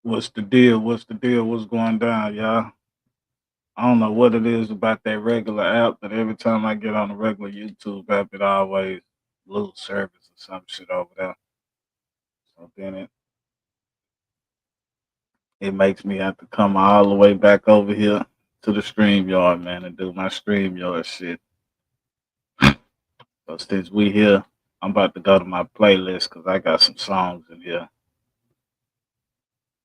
What's the deal? What's the deal? What's going down, y'all? I don't know what it is about that regular app, but every time I get on the regular YouTube app, it always lose service or some shit over there. So then it makes me have to come all the way back over here to the stream yard, man, and do my stream yard shit. So since we here, I'm about to go to my playlist because I got some songs in here,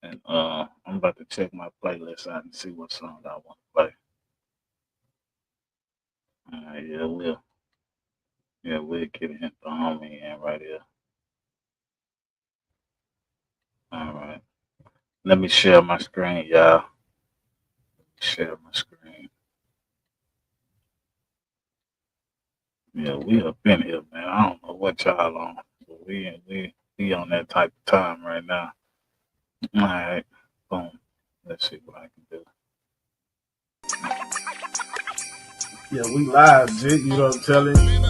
and I'm about to check my playlist out and see what song I want to play. Yeah, we'll get in the homie in right here. All right. Let me share my screen, y'all. Share my screen. Yeah, we up in here, man. I don't know what y'all on, but we on that type of time right now. All right, boom. Let's see what I can do. Yeah, we live, Jit. You know what I'm telling you?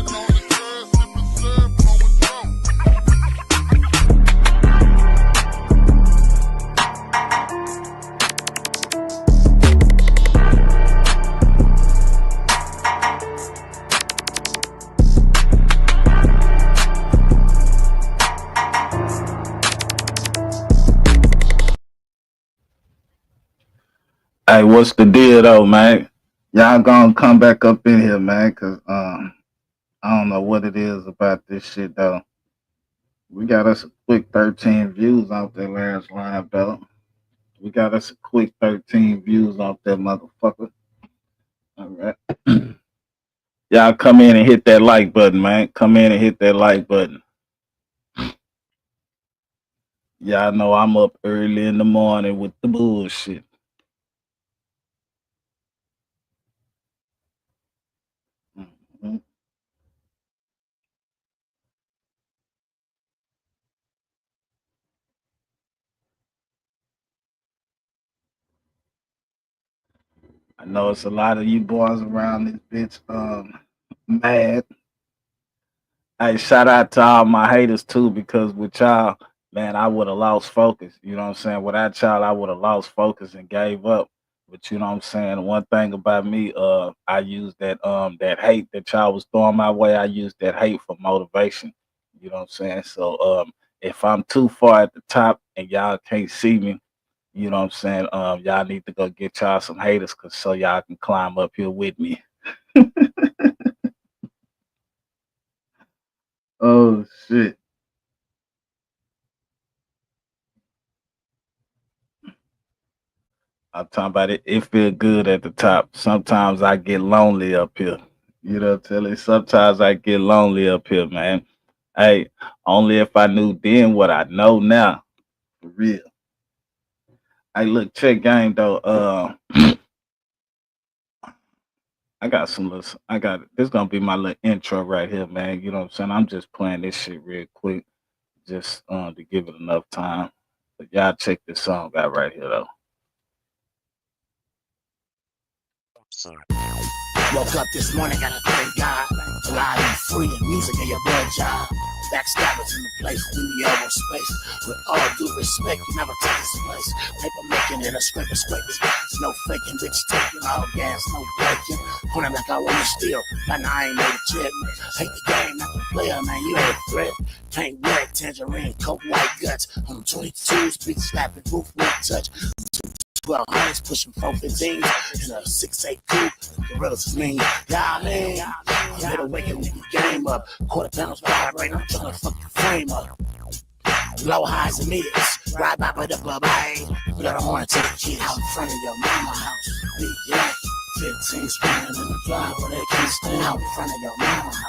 Hey, what's the deal though, man? Y'all gonna come back up in here, man, cause I don't know what it is about this shit though. We got us a quick 13 views off that last live though. We got us a quick 13 views off that motherfucker. All right. Y'all come in and hit that like button, man. Come in and hit that like button. Y'all know I'm up early in the morning with the bullshit. Mhm. I know it's a lot of you boys around this bitch mad. Hey, shout out to all my haters too, because with y'all, man, I would have lost focus. You know what I'm saying? Without y'all, I would have lost focus and gave up. But you know what I'm saying? One thing about me, I use that hate that y'all was throwing my way, I use that hate for motivation. You know what I'm saying? So if I'm too far at the top and y'all can't see me, you know what I'm saying? Y'all need to go get y'all some haters cause so y'all can climb up here with me. Oh shit. I'm talking about it. It feel good at the top. Sometimes I get lonely up here. You know, tell it. Sometimes I get lonely up here, man. Hey, only if I knew then what I know now. For real. Hey, look, check game though. I got some little. I got this gonna be my little intro right here, man. You know what I'm saying? I'm just playing this shit real quick, just to give it enough time. But y'all check this song out right here though. Sorry. Woke up this morning, gotta thank God. Alive and free, and music in your blood job. Backstabbers in the place, leave me over space. With all due respect, you never take this place. Paper making it a scraper scrapers. There's no faking, bitch taking all gas, no breaking. Pointing like I wanna steal, but now I ain't made a check. Hate the game, not the player, man, you ain't a threat. Can't wear it, tangerine, coke, white guts. On 22s, bitch slapping, roof won't touch. 1200s pushing 415s in a 6'8" coupe. Gorillas is mean. Yeah, man. You better wake your game up. Quarter pounds vibrate. I'm trying to fuck your frame up. Low highs and mids. Ride by with the bye. Blow the horn to the kids. Out in front of your mama house. Big yeah. 15 spinning in the drive where they can't stand. Out in front of your mama house.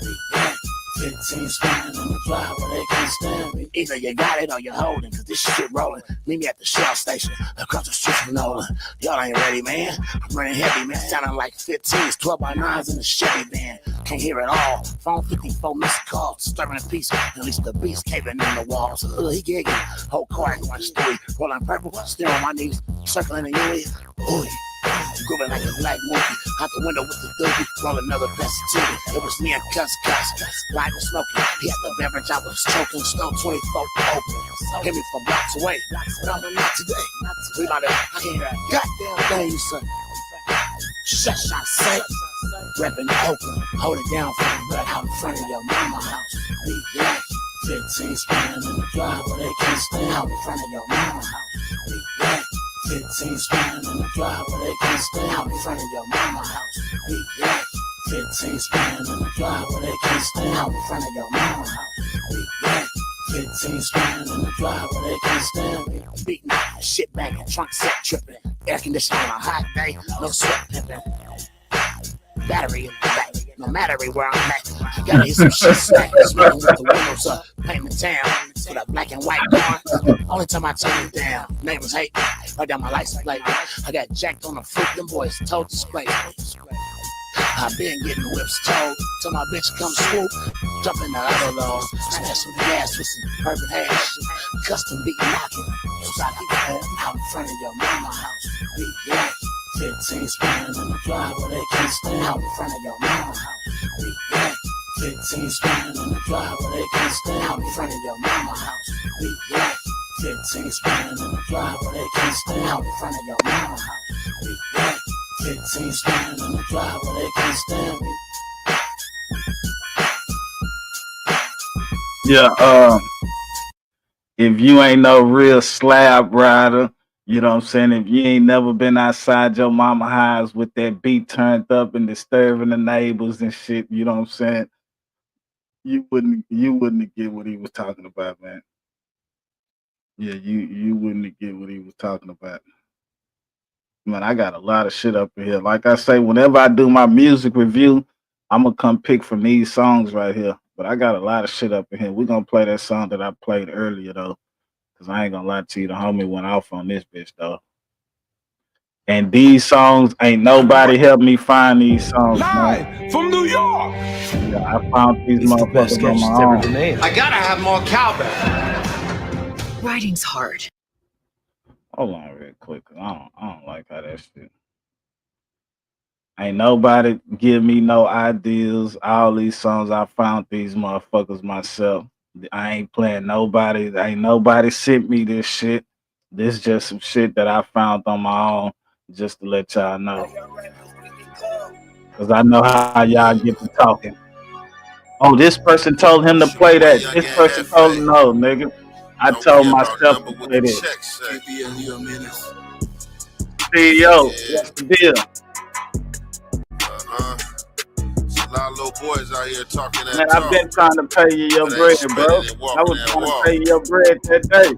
Big yeah. 15 spinning in the drive where they can't stand me. Either you got it or you're holding, cause this shit rolling. Meet me at the Shell station across the street from Nolan. Y'all ain't ready, man. I'm running heavy, man. Sounding like 15s, 12 by 9s in the Chevy van. Can't hear it all. Phone 54 missed calls, disturbing the peace. At least the beast caving in the walls. He gigging. Whole car going steady. Rolling purple, still on my knees, circling the UE. Ooh. grooving like a black monkey. Out the window with the doobie, roll another best to me. It was me and Cuss, light was smoking. He had the beverage, I was choking. Stone 24 open. Hit me from blocks away, but I'm not today. We about to, I can't hear a goddamn thing, son. Shush, I say. Reppin' Oakland, hold it down for the blood out in front of your mama house. We black, 15 spinning in the drive where they can't stand out in front of your mama house. We black, 15 spinning in the drive where they can't stand out in front of your mama house. We black, 15 spinning in the drive where they can't stand out in front of your mama house. We black, 15 spinning in the drive where they can't stand. Beating shit back and trunk set tripping. Air conditioning on a hot day, no sweat pimping. Battery in the back, no matter where I'm at. I gotta hear some shit smack, smoking with the windows up, painting town with a black and white car. Only time I turn it down, neighbors hate me. Right down my license plate. I got jacked on the fruit, them boys told display. I been getting whips told till my bitch come swoop, jump in the auto load, smash some gas with some urban hash, custom beat knocking. So I keep that out in front of your mama house. We black. 15 spinning in the drive where they can't stand out in front of your mama house. We black. 15 spinning in the drive where they can't stand out in front of your mama house. We black. 15 spinning in the drive where they can't stand out in front of your mama house. We black. 15 spinning in the drive where they can't stand me. Yeah, if you ain't no real slab rider, you know what I'm saying? If you ain't never been outside your mama house with that beat turned up and disturbing the neighbors and shit, you know what I'm saying? You wouldn't get what he was talking about, man. Yeah, you wouldn't get what he was talking about. Man, I got a lot of shit up in here. Like I say, whenever I do my music review, I'm gonna come pick from these songs right here. But I got a lot of shit up in here. We're gonna play that song that I played earlier though. Cause I ain't gonna lie to you, the homie went off on this bitch though. And these songs, ain't nobody helped me find these songs, man. Live from New York. Yeah, I found these motherfuckers on my own. I gotta have more cowbell. Writing's hard. Hold on real quick. I don't like how that shit. Ain't nobody give me no ideas. All these songs, I found these motherfuckers myself. I ain't playing nobody. Ain't nobody sent me this shit. This just some shit that I found on my own, just to let y'all know. Cause I know how y'all get to talking. Oh, this person told him to play that. This person told him no, nigga. I told myself to play this. CEO, what's the deal? A lot of little boys out here talking that Man, talk. I've been trying to pay you your bread, bro. I was trying to pay you your bread that day.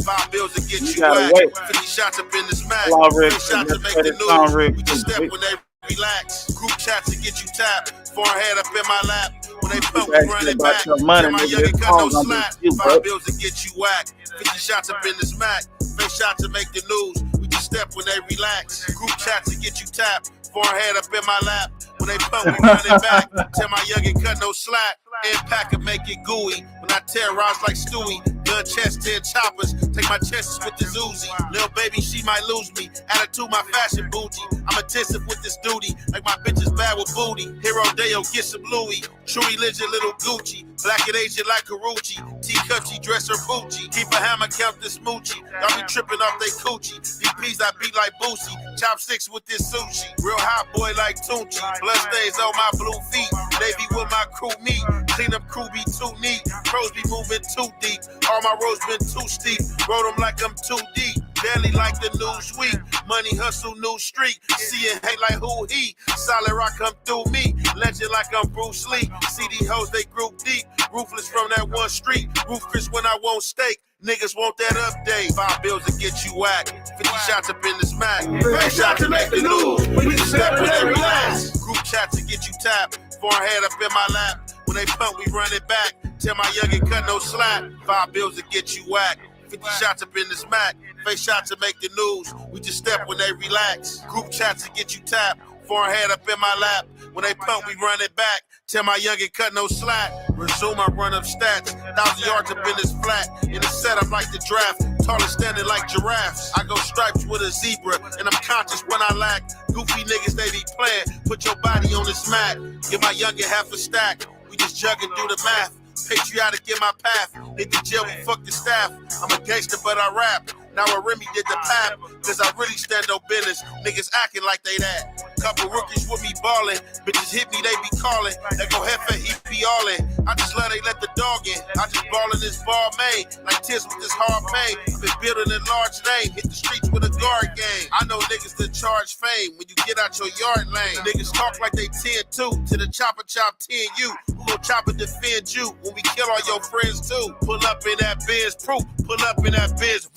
5 bills to get you gotta whacked. wait. 50 shots up in this mag. Hold on real 50 shots to quick. make the Let's play this song news. real We just quick. step when they relax. Group chats to get you tapped. Forehead up in my lap. When they pump, You we run it about back. your money, Tell my nigga. youngin' This cut no song's gonna slack. be you, bro. 5 bills to get you whacked. 50 shots up in this mag. Face shot to make the news. We just step when they relax. Group chats to get you tapped. Forehead up in my lap. When they pump, we run it back. Tell my youngin' cut no slack. Impact and make it gooey. When I terrorize like Stewie. Gun chest, 10 choppers. Take my chances with this Uzi. Lil' baby, she might lose me. Attitude, my fashion bougie. I'm attentive with this duty. Like my bitch is bad with booty. Hero Deo, get some Louis. True religion, little Gucci. Black and Asian like Karuchi. T-Cutchy, dress her Gucci. Keep a hammer, count this moochie. Y'all be tripping off they coochie. DPs, I beat like Boosie. Chopsticks with this sushi. Real hot boy like Tunchi. Blood stains on my blue feet. They be with my crew meet. Clean up crew be too neat. Pros be moving too deep. All my roads been too steep. Rode them like I'm too deep. Daily like the Newsweek. Money hustle, new street. See it hate like who he. Solid rock come through me. Legend like I'm Bruce Lee. See these hoes, they group deep. Ruthless from that one street. Roof Chris when I want steak. Niggas want that update. 5 bills to get you whacked. 50 shots up in this mag. 50 shots to make the news. We just step when they relax. Group chat to get you tapped. Forehead up in my lap. When they pump, we run it back. Tell my youngin' cut no slack. 5 bills to get you whacked. 50 shots up in this mat. Face shots to make the news. We just step when they relax. Group chats to get you tapped. Forehead up in my lap. When they pump, we run it back. Tell my youngin' cut no slack. Resume, I run up stats. 1,000 yards up in this flat. In the setup like the draft. taller standing like giraffes. I go stripes with a zebra, and I'm conscious when I lack. Goofy niggas, they be playing. Put your body on this mat. Give my youngin' half a stack. We just jugging through the math. Patriotic in my path. Hit the jail, we fuck the staff. I'm a gangster, but I rap. Now a Remy did the pap, cause I really stand on business. Niggas acting like they that. Couple rookies with me ballin'. Bitches hit me, they be calling. They go hefe, he be all in. I just let they let the dog in. I just ballin' this ball made. Like Tiz with this hard pain. Been building a large name. Hit the streets with a guard game. I know niggas that charge fame when you get out your yard lane. Niggas talk like they 10-2 to the chopper chop 10 you. Who gon' chop and defend you when we kill all your friends too? Pull up in that Benz proof. Pull up in that Benz.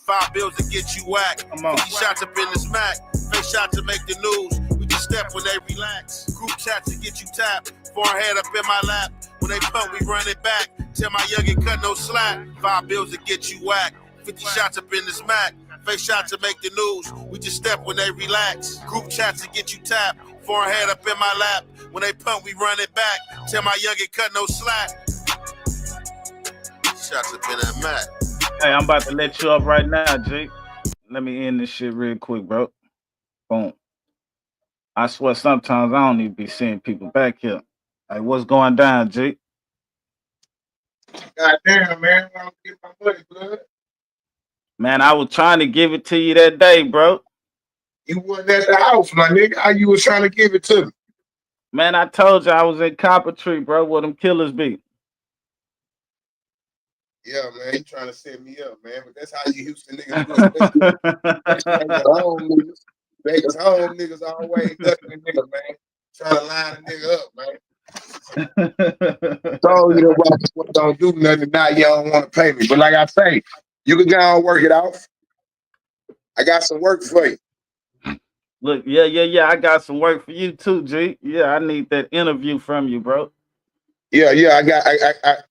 5 bills to get you whacked. 50 shots up in the smack. Face shot to make the news. We just step when they relax. Group chat to get you tapped. Forehead up in my lap. When they pump, we run it back. Tell my youngin' cut no slack. 5 bills to get you whacked. 50 shots up in the smack. Face shot to make the news. We just step when they relax. Group chat to get you tapped. Forehead up in my lap. When they pump, we run it back. Tell my youngin' cut no slack. Shots up in that mat. Hey, I'm about to let you up right now, Jake. Let me end this shit real quick, bro. Boom. I swear sometimes I don't even be seeing people back here. Hey, what's going down, Jake? Goddamn, man. I don't get my money, blood. Man, I was trying to give it to you that day, bro. You wasn't at the house, my nigga. How you was trying to give it to me? Man, I told you I was in Copper Tree, bro, where them killers be. Yeah, man. You trying to set me up, man. But that's how you Houston niggas do. Vegas home niggas. Vegas home niggas always ducking the nigga, man. Trying to line a nigga up, man. Told you that don't do nothing now, you don't want to pay me. But like I say, you can go and work it out. I got some work for you. Look, yeah. I got some work for you too, G. Yeah, I need that interview from you, bro. Yeah,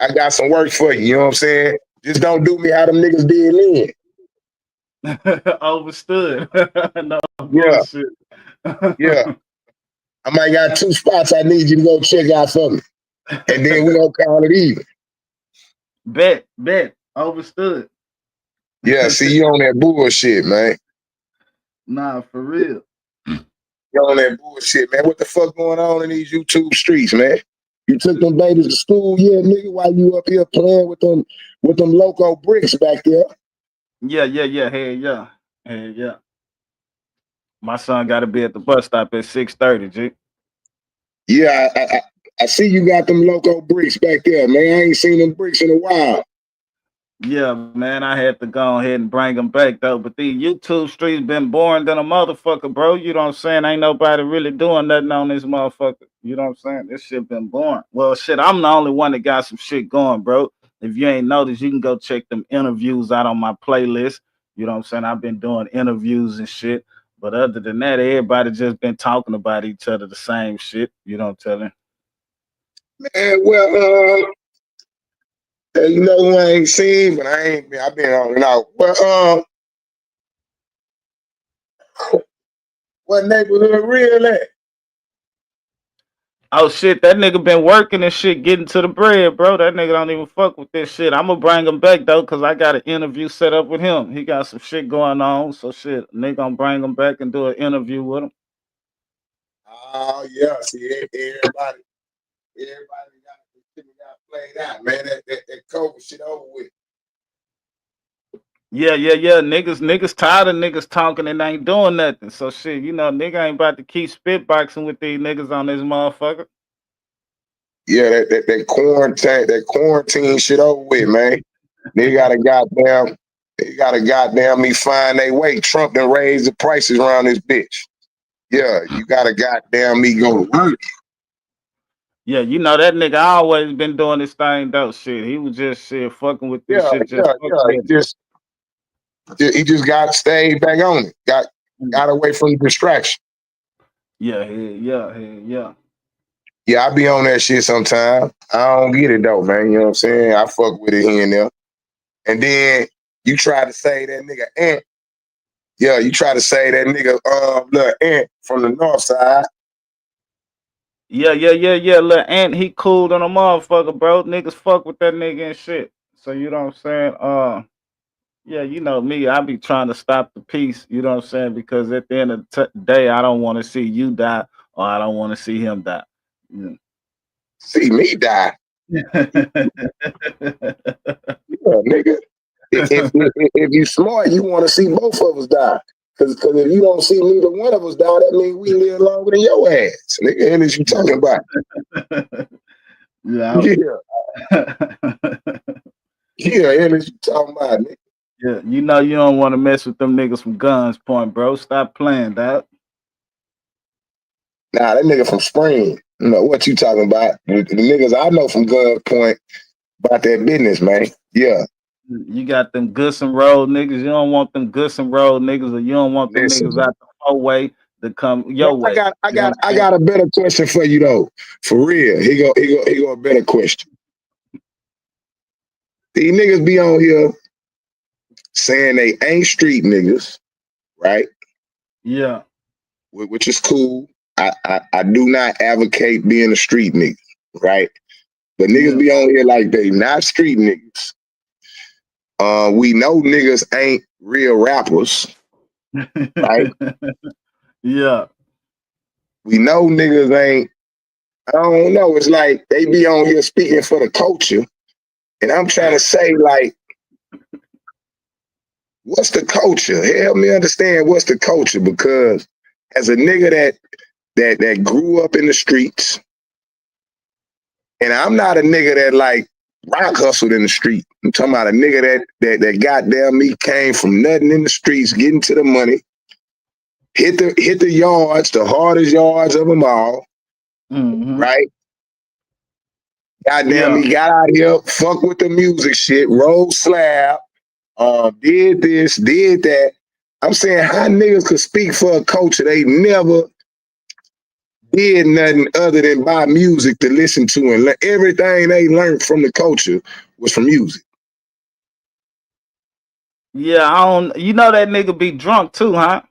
I got some work for you. You know what I'm saying? Just don't do me how them niggas did Lynn. Overstood. No Yeah. bullshit. Yeah. I might got 2 spots I need you to go check out for me. And then we gonna call it even. Bet. Overstood. Yeah, see, you on that bullshit, man. Nah, for real. You on that bullshit, man. What the fuck going on in these YouTube streets, man? You took them babies to school, yeah, nigga, while you up here playing with them loco bricks back there. Yeah. Hell yeah. My son got to be at the bus stop at 6:30, G. Yeah, I see you got them loco bricks back there, man. I ain't seen them bricks in a while. Yeah, man, I had to go ahead and bring them back, though. But these YouTube streets been boring than a motherfucker, bro. You know what I'm saying? Ain't nobody really doing nothing on this motherfucker. You know what I'm saying? This shit been boring. Well, shit, I'm the only one that got some shit going, bro. If you ain't noticed, you can go check them interviews out on my playlist. You know what I'm saying? I've been doing interviews and shit. But other than that, everybody just been talking about each other the same shit. You know what I'm telling? Man, well, you know who I ain't seen, but I've been on and out. Well, what neighborhood real at? Oh shit, that nigga been working and shit, getting to the bread, bro. That nigga don't even fuck with this shit. I'm gonna bring him back though, cause I got an interview set up with him. He got some shit going on, so shit, nigga gonna bring him back and do an interview with him. Oh yeah, see everybody got played out, man. That COVID shit over with. Yeah. Niggas tired of niggas talking and ain't doing nothing. So shit, you know, nigga ain't about to keep spitboxing with these niggas on this motherfucker. Yeah, that quarantine shit over with, man. They gotta goddamn me find their way. Trump done raised the prices around this bitch. Yeah, you gotta goddamn me go to work. Yeah, you know that nigga always been doing this thing though. Shit, he was just shit fucking with this shit. Just He just got stayed back on it. Got away from the distraction. Yeah. Yeah, I be on that shit sometime. I don't get it though, man. You know what I'm saying? I fuck with it here and there. And then you try to say that nigga Ant. Yeah, you try to say that nigga little Ant from the north side. Yeah. Lil Ant, he cool on a motherfucker, bro. Niggas fuck with that nigga and shit. So you know what I'm saying? Yeah, you know me, I be trying to stop the peace, you know what I'm saying? Because at the end of the day, I don't want to see you die or I don't want to see him die. Yeah. See me die. Yeah, nigga. If you smart, you want to see both of us die. Cause if you don't see neither one of us die, that means we live longer than your ass. Nigga, and is you talking about? Yeah, Yeah, yeah, and is you talking about, nigga? yeah, you know you don't want to mess with them niggas from Guns Point, bro. Stop playing, dog. Nah, that nigga from Spring. You know what you talking about? The niggas I know from Gun Point about that business, man. Yeah, You got them Goodson Road niggas. You don't want them Goodson Road niggas, or you don't want them niggas listen. out the whole way to come No, your way. You know what I I'm saying? got a better question for you though. For real, he go a better question. These niggas be on here saying they ain't street niggas, right? Yeah, Which is cool. I do not advocate being a street nigga, right? But niggas yeah, be on here like they not street niggas. We know niggas ain't real rappers, right? yeah, We know niggas ain't, I don't know. It's like they be on here speaking for the culture. And I'm trying to say, like, what's the culture? Help me understand what's the culture. Because as a nigga that grew up in the streets, and I'm not a nigga that like rock hustled in the street. I'm talking about a nigga that goddamn me came from nothing in the streets, getting to the money, hit the yards, the hardest yards of them all, hmm right? Goddamn yeah, me got out here, fuck with the music shit, roll slab, did this, did that. I'm saying how niggas could speak for a culture they never did nothing other than buy music to listen to, and everything they learned from the culture was from music. yeah. I don't. You know that nigga be drunk too, huh?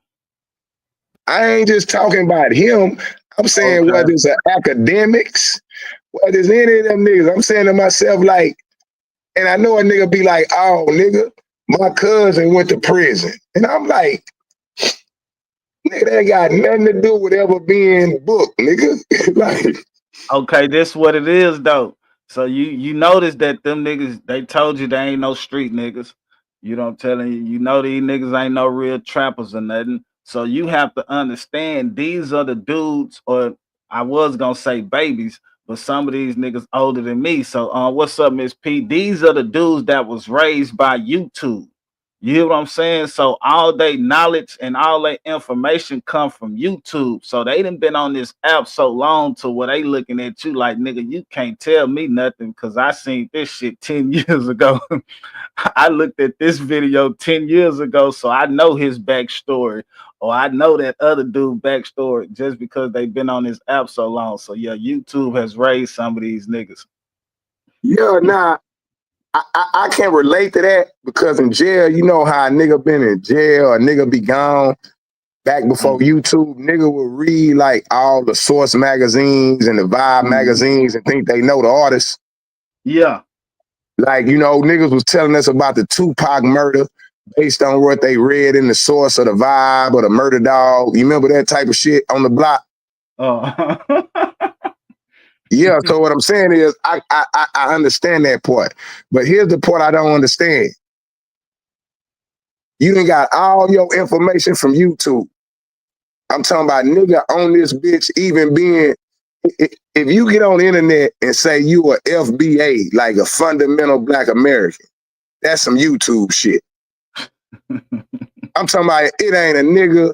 I ain't just talking about him. I'm saying Okay. whether it's academics, whether it's any of them niggas. I'm saying to myself, like, and I know a nigga be like, oh, nigga, my cousin went to prison. And I'm like, nigga, that got nothing to do with ever being booked, nigga. Like, Okay, this what it is though. So you notice that them niggas they told you they ain't no street niggas. You know what I'm telling you. You know these niggas ain't no real trappers or nothing. So you have to understand these are the dudes, or I was gonna say babies, but some of these niggas older than me. So what's up, Miss P? These are the dudes that was raised by YouTube. You hear what I'm saying? So all they knowledge and all their information come from YouTube. So they done been on this app so long to where they looking at you like, nigga, you can't tell me nothing because I seen this shit 10 years ago. I looked at this video 10 years ago, so I know his backstory, or I know that other dude backstory just because they've been on this app so long. So yeah, YouTube has raised some of these niggas. yeah, nah, I can't relate to that because in jail, you know how a nigga been in jail, a nigga be gone. Back before Mhm. YouTube, nigga would read like all the Source magazines and the Vibe Mhm. magazines and think they know the artists. Yeah. Like, you know, niggas was telling us about the Tupac murder based on what they read in the Source or the Vibe or the Murder Dog. You remember that type of shit on the block? Uh, Yeah, so what I'm saying is I understand that part. But here's the part I don't understand. You done got all your information from YouTube. I'm talking about nigga on this bitch even being, if you get on the internet and say you a FBA, like a fundamental Black American, that's some YouTube shit. I'm talking about it ain't a nigga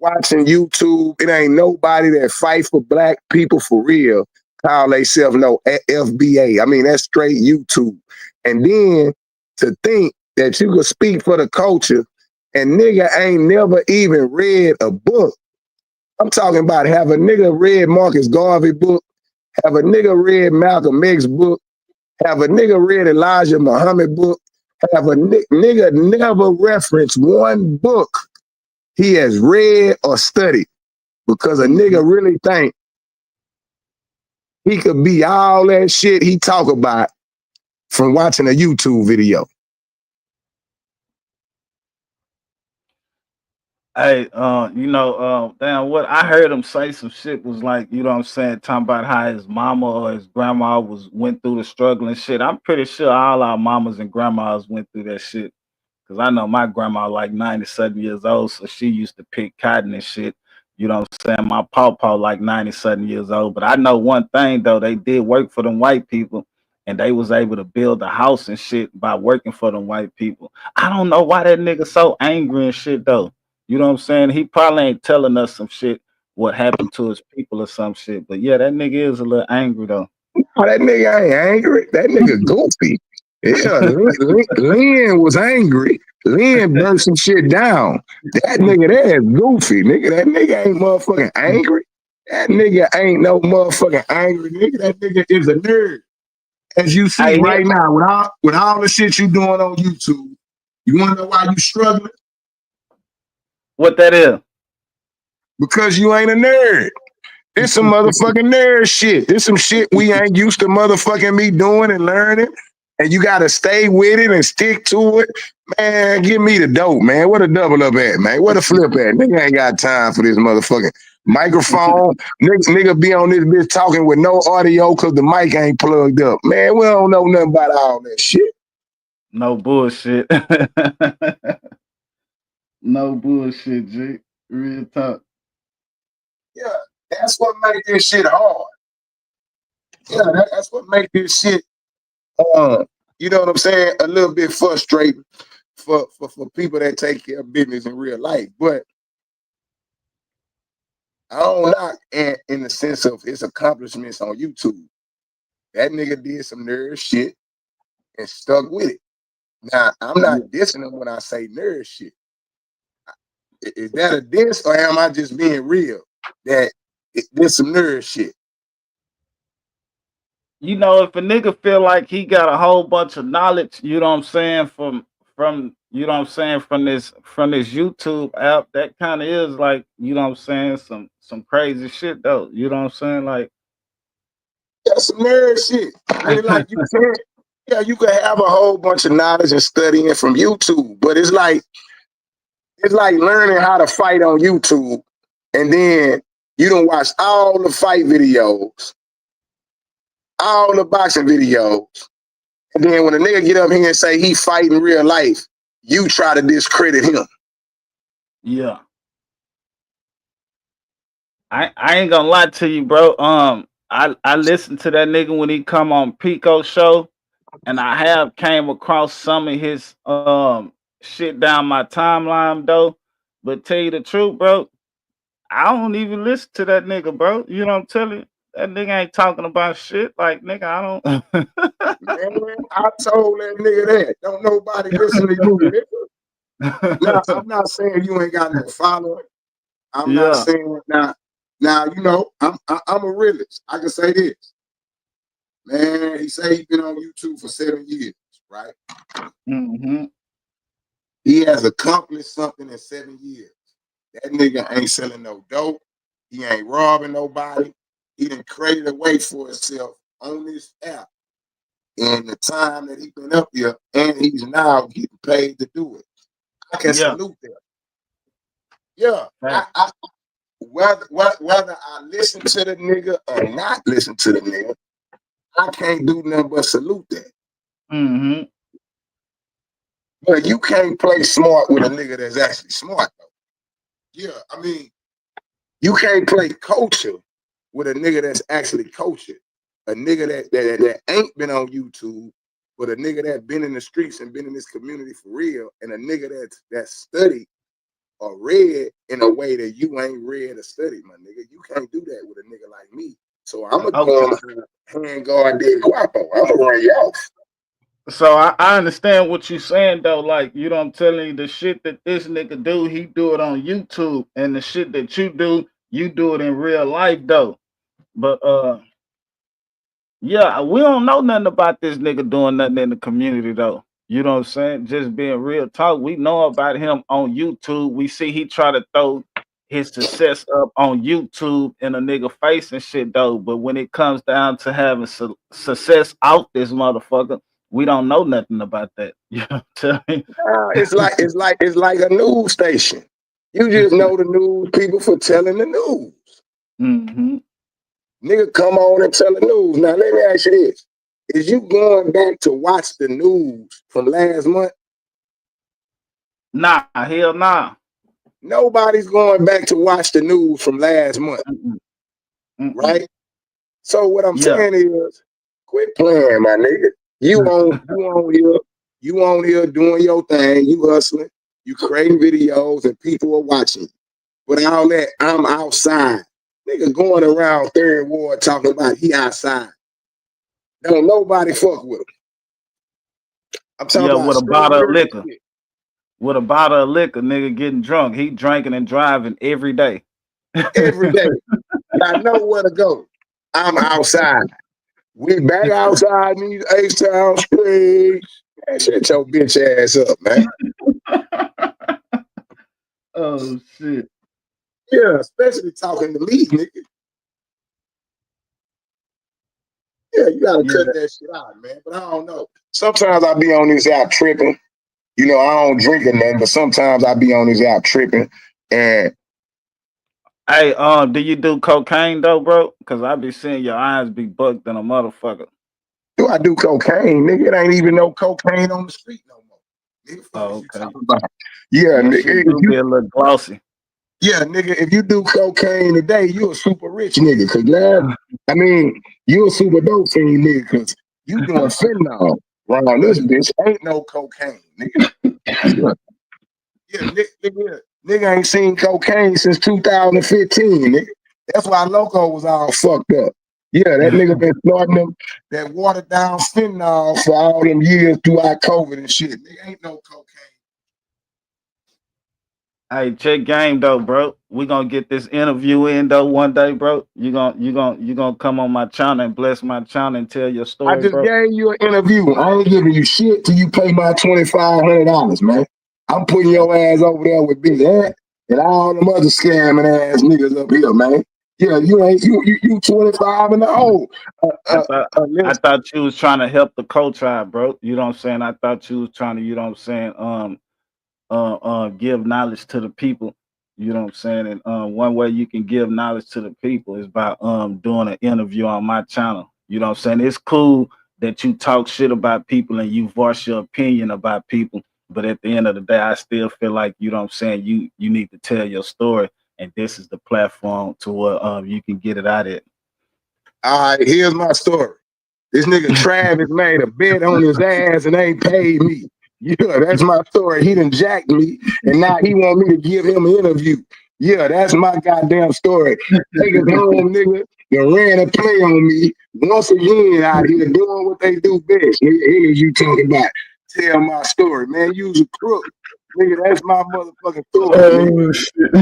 watching YouTube. It ain't nobody that fight for Black people for real. Call they self no FBA. I mean, that's straight YouTube. And then to think that you could speak for the culture and nigga ain't never even read a book. I'm talking about have a nigga read Marcus Garvey book, have a nigga read Malcolm X book, have a nigga read Elijah Muhammad book, have a nigga never referenced one book he has read or studied because a nigga really think he could be all that shit he talk about from watching a YouTube video. Hey, damn, what I heard him say some shit was like, you know what I'm saying, talking about how his mama or his grandma went through the struggle and shit. I'm pretty sure all our mamas and grandmas went through that shit. Cause I know my grandma like 97 years old, so she used to pick cotton and shit. You know what I'm saying? My pawpaw like 97 years old. But I know one thing though, they did work for them white people and they was able to build a house and shit by working for them white people. I don't know why that nigga so angry and shit though. You know what I'm saying? He probably ain't telling us some shit what happened to his people or some shit. But yeah, that nigga is a little angry though. Oh, that nigga ain't angry. That nigga goofy. Yeah, Lynn was angry. Lynn burnt some shit down. That nigga there is goofy. Nigga, that nigga ain't motherfucking angry. That nigga ain't no motherfucking angry. Nigga, that nigga is a nerd. As you see Hey, right now, with all the shit you doing on YouTube, you wanna know why you struggling? what that is? Because you ain't a nerd. This some motherfucking nerd shit. This some shit we ain't used to motherfucking me doing and learning. And you gotta stay with it and stick to it. Man, give me the dope, man. What a double up at, man? What a flip at? Nigga ain't got time for this motherfucking microphone. Nigga be on this bitch talking with no audio because the mic ain't plugged up. Man, we don't know nothing about all that shit. No bullshit. No bullshit, G. Real talk. Yeah, that's what make this shit hard. Yeah, that's what make this shit you know what I'm saying? A little bit frustrating for people that take care of business in real life. But I don't knock in the sense of his accomplishments on YouTube. That nigga did some nerd shit and stuck with it. Now, I'm not dissing him when I say nerd shit. Is that a diss or am I just being real? That there's some nerd shit. You know, if a nigga feel like he got a whole bunch of knowledge, you know what I'm saying, from you know what I'm saying, from this YouTube app, that kind of is like, you know what I'm saying, some crazy shit though. You know what I'm saying? Like That's some nerd shit. I mean, like you can't, yeah, you can have a whole bunch of knowledge and studying from YouTube, but it's like learning how to fight on YouTube, and then you don't watch all the fight videos, all the boxing videos, and then when a nigga get up here and say he fight in real life, you try to discredit him. yeah. I ain't gonna lie to you, bro. I listened to that nigga when he come on Pico show, and I have came across some of his shit down my timeline though. But tell you the truth, bro, I don't even listen to that nigga, bro. You know what I'm telling you? That nigga ain't talking about shit. Like, nigga, I don't. Man, I told that nigga that. Don't nobody listen to you, nigga. Now, I'm not saying you ain't got no following. I'm not Yeah. saying now, you know, I'm a realist. I can say this. Man, he say he been on YouTube for 7 years, right? Mm-hmm. He has accomplished something in 7 years. That nigga ain't selling no dope. He ain't robbing nobody. He done created a way for himself on this app in the time that he been up here, and he's now getting paid to do it. I can Yeah. salute that. Yeah, Right. whether I listen to the nigga or not listen to the nigga, I can't do nothing but salute that. Mm-hmm. But you can't play smart with a nigga that's actually smart, though. Yeah, I mean, you can't play culture with a nigga that's actually cultured. A nigga that ain't been on YouTube, but a nigga that been in the streets and been in this community for real, and a nigga that's studied or read in a way that you ain't read or studied, my nigga. You can't do that with a nigga like me. So I'm gonna Okay. hand guard dead guapo. I'm gonna run you off. So I understand what you're saying though. Like, you know what I'm telling you, the shit that this nigga do, he do it on YouTube. And the shit that you do it in real life though. But yeah, we don't know nothing about this nigga doing nothing in the community though. You know what I'm saying? Just being real talk. We know about him on YouTube. We see he try to throw his success up on YouTube in a nigga face and shit though. But when it comes down to having success out this motherfucker, we don't know nothing about that. You know what I'm telling It's like a news station. You just know the news people for telling the news. Mm-hmm. Nigga come on and tell the news. Now let me ask you this. Is you going back to watch the news from last month? Nah, hell nah. Nobody's going back to watch the news from last month, Mm-mm. Mm-mm. right? So what I'm Yeah. saying is, quit playing, my nigga. You on here doing your thing, you hustling, you creating videos, and people are watching. But all that, I'm outside. Nigga going around third ward talking about he outside. Don't nobody fuck with him. I'm talking Yeah, about with a straight bottle of real liquor. shit. With a bottle of liquor, nigga getting drunk. He drinking and driving every day. Every day. And I know where to go. I'm outside. We back outside in these H-Town streets. Man, shut your bitch ass up, man. Oh shit. Yeah, especially talking to me, nigga. Yeah, you gotta Yeah. cut that shit out, man. But I don't know. Sometimes I be on this app tripping. You know, I don't drink or nothing, but sometimes I be on this app tripping. And Hey, do you do cocaine though, bro? Cause I be seeing your eyes be bucked than a motherfucker. do I do cocaine, nigga? It ain't even no cocaine on the street no more. Nigga, fuck is Oh, you okay. talking about? Yeah, Your shit nigga. do be a little glossy. Yeah, nigga, if you do cocaine today, you a super rich nigga. Cause now, I mean, you a super dope fiend nigga, cause you doing fentanyl around this bitch. Ain't no cocaine, nigga. Yeah, nigga ain't seen cocaine since 2015, nigga. That's why Loco was all fucked up. Yeah, that nigga been snorting them that watered down fentanyl for all them years throughout COVID and shit. Nigga ain't no cocaine. Hey, check game though, bro. We gonna get this interview in though one day, bro. You gonna come on my channel and bless my channel and tell your I story, just bro. gave you an interview. I ain't giving you shit till you pay my $2,500, man. I'm putting your ass over there with Big Ant and all them other scamming ass niggas up here, man. Yeah, you 25 and the hole. I thought I Listen, thought you was trying to help the co-tribe, bro. You know what I'm saying? I thought you was trying to, you know what I'm saying, give knowledge to the people. You know what I'm saying? And one way you can give knowledge to the people is by doing an interview on my channel. You know what I'm saying? It's cool that you talk shit about people and you voice your opinion about people, but at the end of the day, I still feel like, you know what I'm saying, you need to tell your story, and this is the platform to where you can get it out at. all right, here's my story. This nigga Travis made a bet on his ass and ain't paid me. Yeah, that's my story. He done jacked me, and now he want me to give him an interview. Yeah, that's my goddamn story. Take us home, nigga. They ran a play on me once again out here doing what they do best. Nigga, here is you talking about. Tell my story, man. You's a crook. Nigga, that's my motherfucking story, nigga. Oh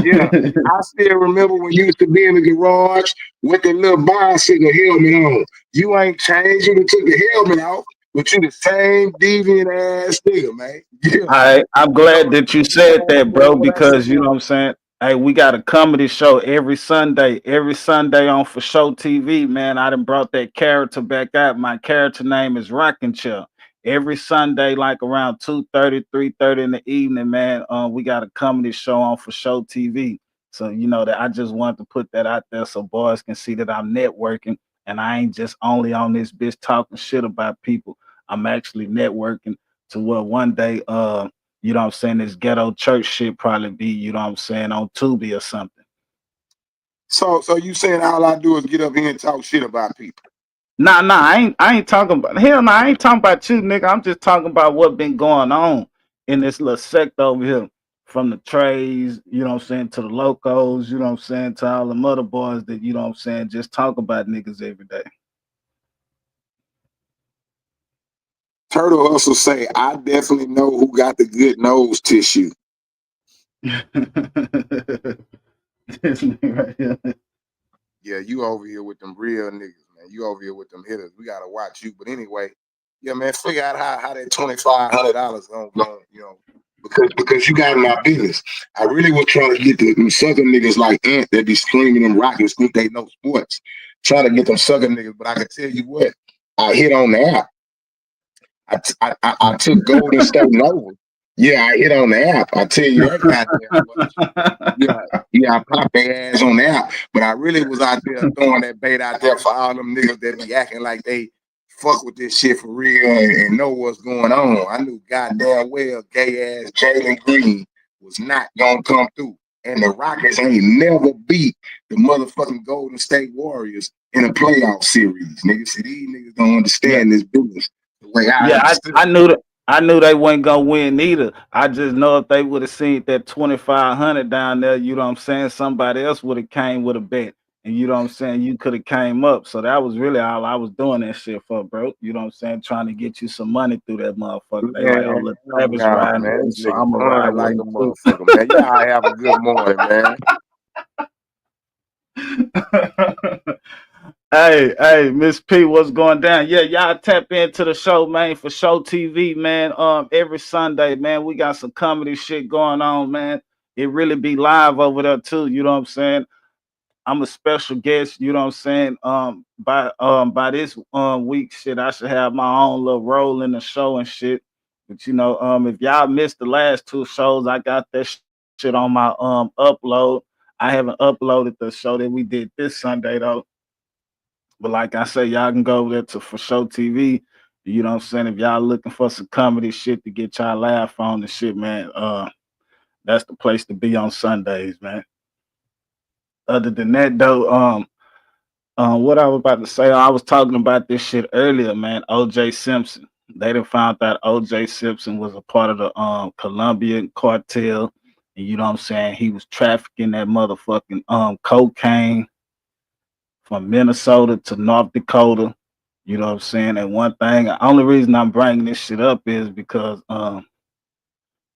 Yeah. shit. I still remember when you used to be in the garage with the little bicycle helmet on. You ain't changed. You done took the helmet off, but you the same deviant ass nigga, man. Yeah. I'm glad that you said that, bro, because you know what I'm saying. Hey, we got a comedy show every Sunday on For Show TV, man. I done brought that character back out. My character name is Rockin' Chair. Every Sunday, like around 2:30, 3:30 in the evening, man. We got a comedy show on For Show TV. So you know that I just wanted to put that out there so boys can see that I'm networking and I ain't just only on this bitch talking shit about people. I'm actually networking to where one day, you know what I'm saying, this ghetto church shit probably be, you know what I'm saying, on Tubi or something. So you saying all I do is get up here and talk shit about people? Nah, I ain't talking about hell no, I ain't talking about you, nigga. I'm just talking about what been going on in this little sect over here. From the trays, you know what I'm saying, to the locos, you know what I'm saying, to all the mother boys that, you know what I'm saying, just talk about niggas every day. Turtle Hustle say, I definitely know who got the good nose tissue. This nigga right here. Yeah, you over here with them real niggas, man. You over here with them hitters. We gotta watch you. But anyway, yeah, man, figure out how that $2,500 gonna go, you know, because you got in my business. I really was trying to get them sucker niggas like Ant that be screaming them rockets, think they know sports. Trying to get them sucker niggas, but I can tell you what, I hit on the app. I took Golden State Nova. Yeah, I hit on the app. I tell you that goddamn much. Yeah, I popped their ass on the app. But I really was out there throwing that bait out there for all them niggas that be acting like they fuck with this shit for real and know what's going on. I knew goddamn well gay ass Jalen Green was not gonna come through. And the Rockets ain't never beat the motherfucking Golden State Warriors in a playoff series. Niggas, see, these niggas don't Yeah, understand this business the way I yeah. understood. I knew they wasn't gonna win either. I just know if they would have seen that 2,500 down there, you know what I'm saying, somebody else would have came with a bet. And you know what I'm saying, you could have came up. So that was really all I was doing that shit for, bro. You know what I'm saying? Trying to get you some money through that motherfucker. They like, oh, Man, look, no, Travis riding with man. him, This so nigga I'm gonna ride fun with like him a too. motherfucker, man. Y'all have a good morning, man. Hey, Miss P, what's going down? Yeah, y'all tap into the show, man, for Show TV, man. Every Sunday, man, we got some comedy shit going on, man. It really be live over there too. You know what I'm saying? I'm a special guest. You know what I'm saying? By this week, shit, I should have my own little role in the show and shit. But you know, if y'all missed the last two shows, I got that shit on my upload. I haven't uploaded the show that we did this Sunday though. But like I say, y'all can go over there to For Show TV. You know what I'm saying? If y'all looking for some comedy shit to get y'all laugh on and shit, man, that's the place to be on Sundays, man. Other than that, though, what I was about to say, I was talking about this shit earlier, man. OJ Simpson. They done found out OJ Simpson was a part of the Colombian cartel. And you know what I'm saying? He was trafficking that motherfucking cocaine from Minnesota to North Dakota. You know what I'm saying? And one thing, the only reason I'm bringing this shit up is because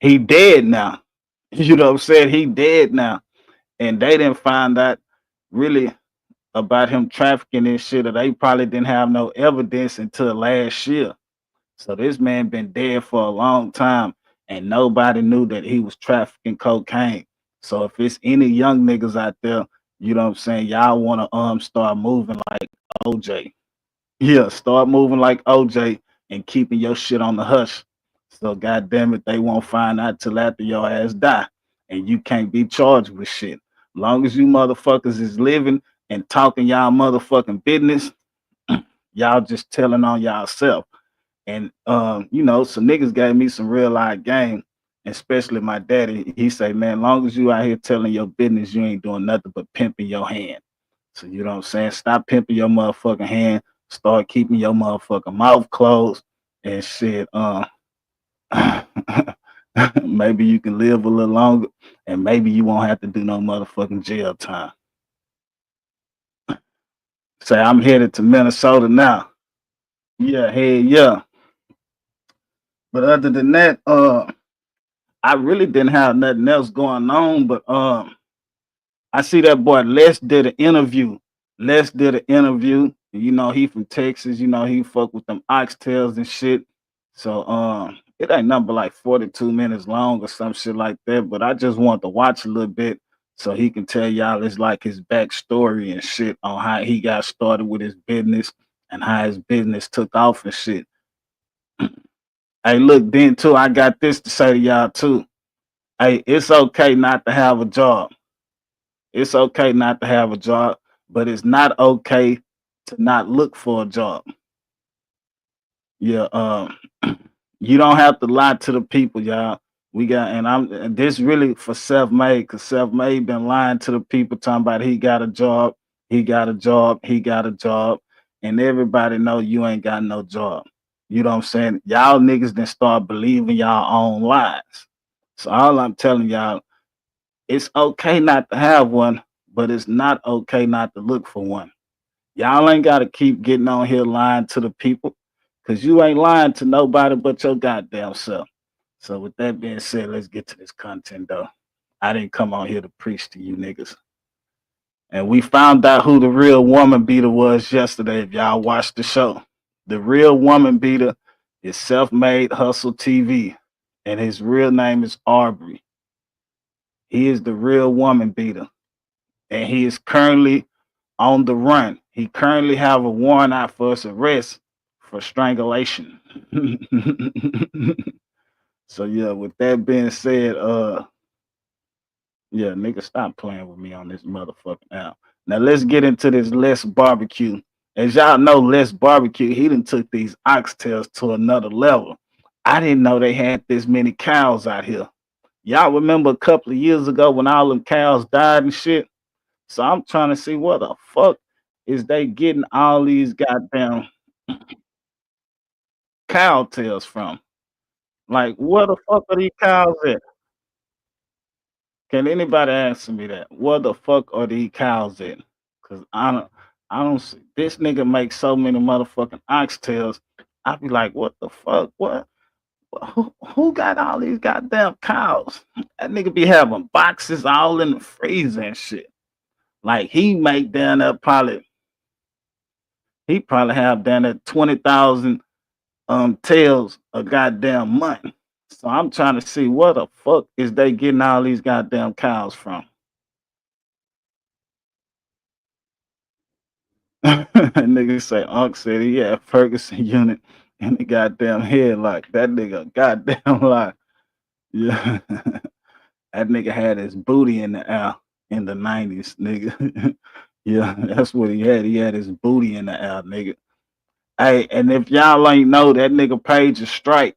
he dead now. You know what I'm saying? He dead now. And they didn't find out really about him trafficking and shit, or they probably didn't have no evidence until last year. So this man been dead for a long time and nobody knew that he was trafficking cocaine. So if it's any young niggas out there, you know what I'm saying, y'all wanna start moving like OJ. Yeah, start moving like OJ and keeping your shit on the hush. So goddamn it, they won't find out till after your ass die. And you can't be charged with shit. Long as you motherfuckers is living and talking y'all motherfucking business, y'all just telling on y'allself. And you know, some niggas gave me some real life game, especially my daddy. He say, man, long as you out here telling your business, you ain't doing nothing but pimping your hand. So you know what I'm saying? Stop pimping your motherfucking hand. Start keeping your motherfucking mouth closed and shit. Maybe you can live a little longer, and maybe you won't have to do no motherfucking jail time. Say I'm headed to Minnesota now. Yeah, hey, yeah. But other than that, I really didn't have nothing else going on. But I see that boy Les did an interview. Les did an interview. You know, he from Texas, you know, he fuck with them oxtails and shit. So it ain't nothing but like 42 minutes long or some shit like that. But I just want to watch a little bit so he can tell y'all it's like his backstory and shit on how he got started with his business and how his business took off and shit. Hey, look, then too, I got this to say to y'all too. Hey, it's okay not to have a job. It's okay not to have a job, but it's not okay to not look for a job. Yeah, you don't have to lie to the people, y'all. We got, and this really for self-made, cause self-made been lying to the people, talking about he got a job, he got a job, he got a job, and everybody know you ain't got no job. You know what I'm saying? Y'all niggas then start believing y'all own lies. So all I'm telling y'all, it's okay not to have one, but it's not okay not to look for one. Y'all ain't got to keep getting on here lying to the people because you ain't lying to nobody but your goddamn self. So, with that being said, let's get to this content though. I didn't come on here to preach to you niggas. And we found out who the real woman beater was yesterday. If y'all watched the show, the real woman beater is Self Made Hustle TV, and his real name is Arbery. He is the real woman beater, and he is currently on the run. He currently have a warrant out for his arrest for strangulation. So yeah, with that being said, yeah, nigga, stop playing with me on this motherfucking app. Now let's get into this Les Barbecue. As y'all know, Les Barbecue, he done took these oxtails to another level. I didn't know they had this many cows out here. Y'all remember a couple of years ago when all them cows died and shit? So I'm trying to see what the fuck is they getting all these goddamn cow tails from? Like, where the fuck are these cows at? Can anybody answer me that? Where the fuck are these cows at? Cause I don't see this nigga make so many motherfucking oxtails. I be like, what the fuck? What? Who got all these goddamn cows? That nigga be having boxes all in the freezer and shit. Like he probably have down at 20,000 tails a goddamn month. So I'm trying to see where the fuck is they getting all these goddamn cows from. Nigga say Unc said he had Ferguson unit in the goddamn head like that nigga goddamn like yeah. That nigga had his booty in the air in the 90s, nigga. Yeah, that's what he had. He had his booty in the air, nigga. Hey, and if y'all ain't know that nigga Page is strike.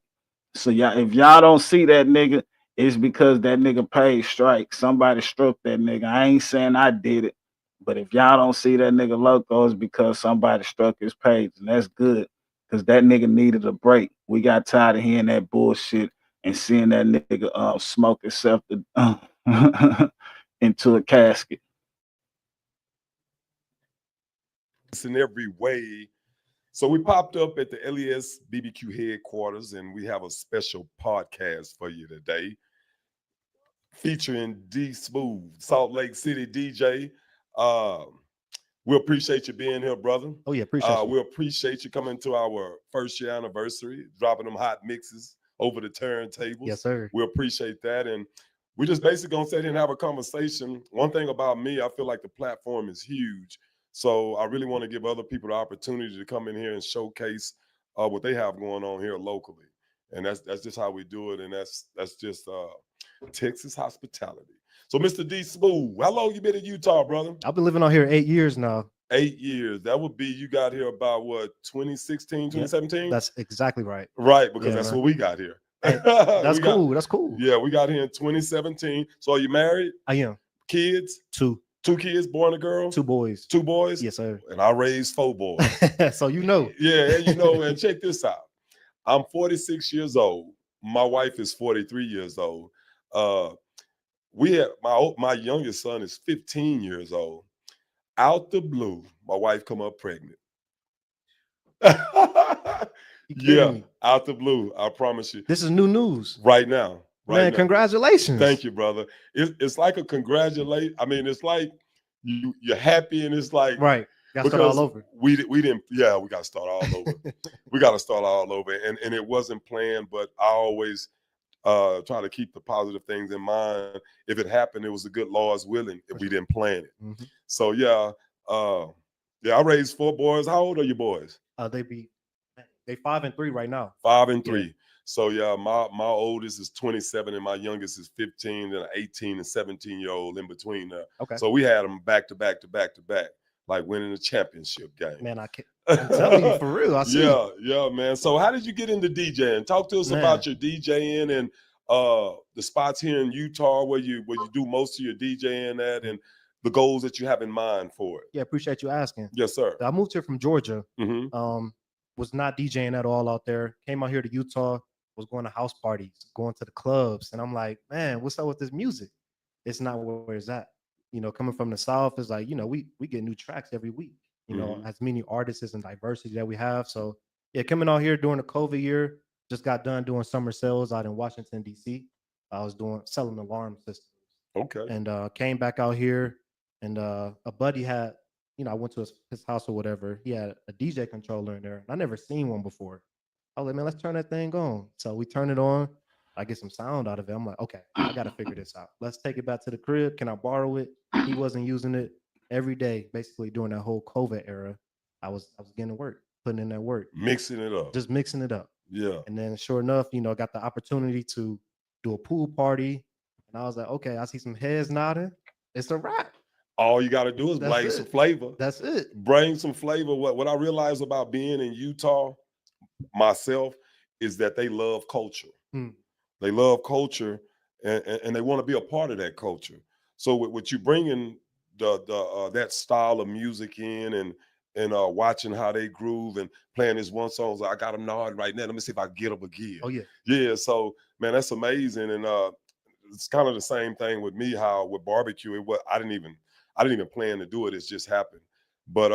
So y'all, if y'all don't see that nigga, it's because that nigga paid strike. Somebody struck that nigga. I ain't saying I did it, but if y'all don't see that nigga loco, it's because somebody struck his page, and that's good because that nigga needed a break. We got tired of hearing that bullshit and seeing that nigga smoke himself into a casket. In every way. So we popped up at the LES BBQ headquarters, and we have a special podcast for you today, featuring D Smooth, Salt Lake City DJ. We appreciate you being here, brother. Oh yeah, appreciate you. We appreciate you coming to our first year anniversary, dropping them hot mixes over the turntables. Yes, sir. We appreciate that, and we just basically gonna sit here and have a conversation. One thing about me, I feel like the platform is huge. So I really want to give other people the opportunity to come in here and showcase what they have going on here locally, and that's just how we do it, and that's just Texas hospitality. So, Mr. D Smooth, how long you been in Utah, brother? I've been living out here 8 years now. 8 years. That would be you got here about what 2016, 2017? That's exactly right. Right, because Yeah, that's man. what we got here. Hey, that's cool. That's cool. Yeah, we got here in 2017. So are you married? I am. Kids? Two kids, boy and a girl? Two boys. 2 boys? Yes, sir. And I raised 4 boys. So you know. Yeah, you know, and check this out. I'm 46 years old. My wife is 43 years old. We had my youngest son is 15 years old. Out the blue, my wife come up pregnant. Yeah, out the blue. I promise you. This is new news. Right now. Man, now. congratulations. Thank you, brother. It's like a congratulate. I mean, it's like you're happy, and it's like right. Got to start all over. We didn't. Yeah, we got to start all over. We got to start all over, and it wasn't planned. But I always try to keep the positive things in mind. If it happened, it was the good Lord's willing. If we didn't plan it. Mm-hmm. So yeah, I raised 4 boys. How old are your boys? They 5 and 3 right now. 5 and 3. Yeah. So yeah, my oldest is 27 and my youngest is 15 and an 18 and 17-year-old in between there. Okay. So we had them back to back, like winning a championship game. Man, I'm telling you for real. I see. Yeah, man. So how did you get into DJing? Talk to us about your DJing and the spots here in Utah where you do most of your DJing at and the goals that you have in mind for it. Yeah, appreciate you asking. Yes, sir. I moved here from Georgia. Mm-hmm. Was not DJing at all out there. Came out here to Utah. Was going to house parties, going to the clubs, and I'm like, man, what's up with this music? It's not where it's at. You know, coming from the South, it's like, you know, we get new tracks every week. You know, as many artists and diversity that we have. So yeah, coming out here during the COVID year, just got done doing summer sales out in Washington D.C. I was selling alarm systems. Okay. And came back out here, and a buddy had, you know, I went to his house or whatever. He had a DJ controller in there, and I never seen one before. I was like, man, let's turn that thing on. So we turn it on. I get some sound out of it. I'm like, okay, I got to figure this out. Let's take it back to the crib. Can I borrow it? He wasn't using it every day, basically during that whole COVID era. I was getting to work, putting in that work. Mixing it up. Just mixing it up. Yeah. And then sure enough, you know, got the opportunity to do a pool party. And I was like, okay, I see some heads nodding. It's a wrap. All you got to do is That's bring some it. flavor. That's it. Bring some flavor. What I realized about being in Utah myself is that they love culture. Mm. They love culture, and they want to be a part of that culture. So with you bringing the that style of music in and watching how they groove and playing this one song, I got them gnawed right now. Let me see if I can get them again. Oh yeah. Yeah. So man, that's amazing, and it's kind of the same thing with me. How with barbecue, it was I didn't even plan to do it. It's just happened. But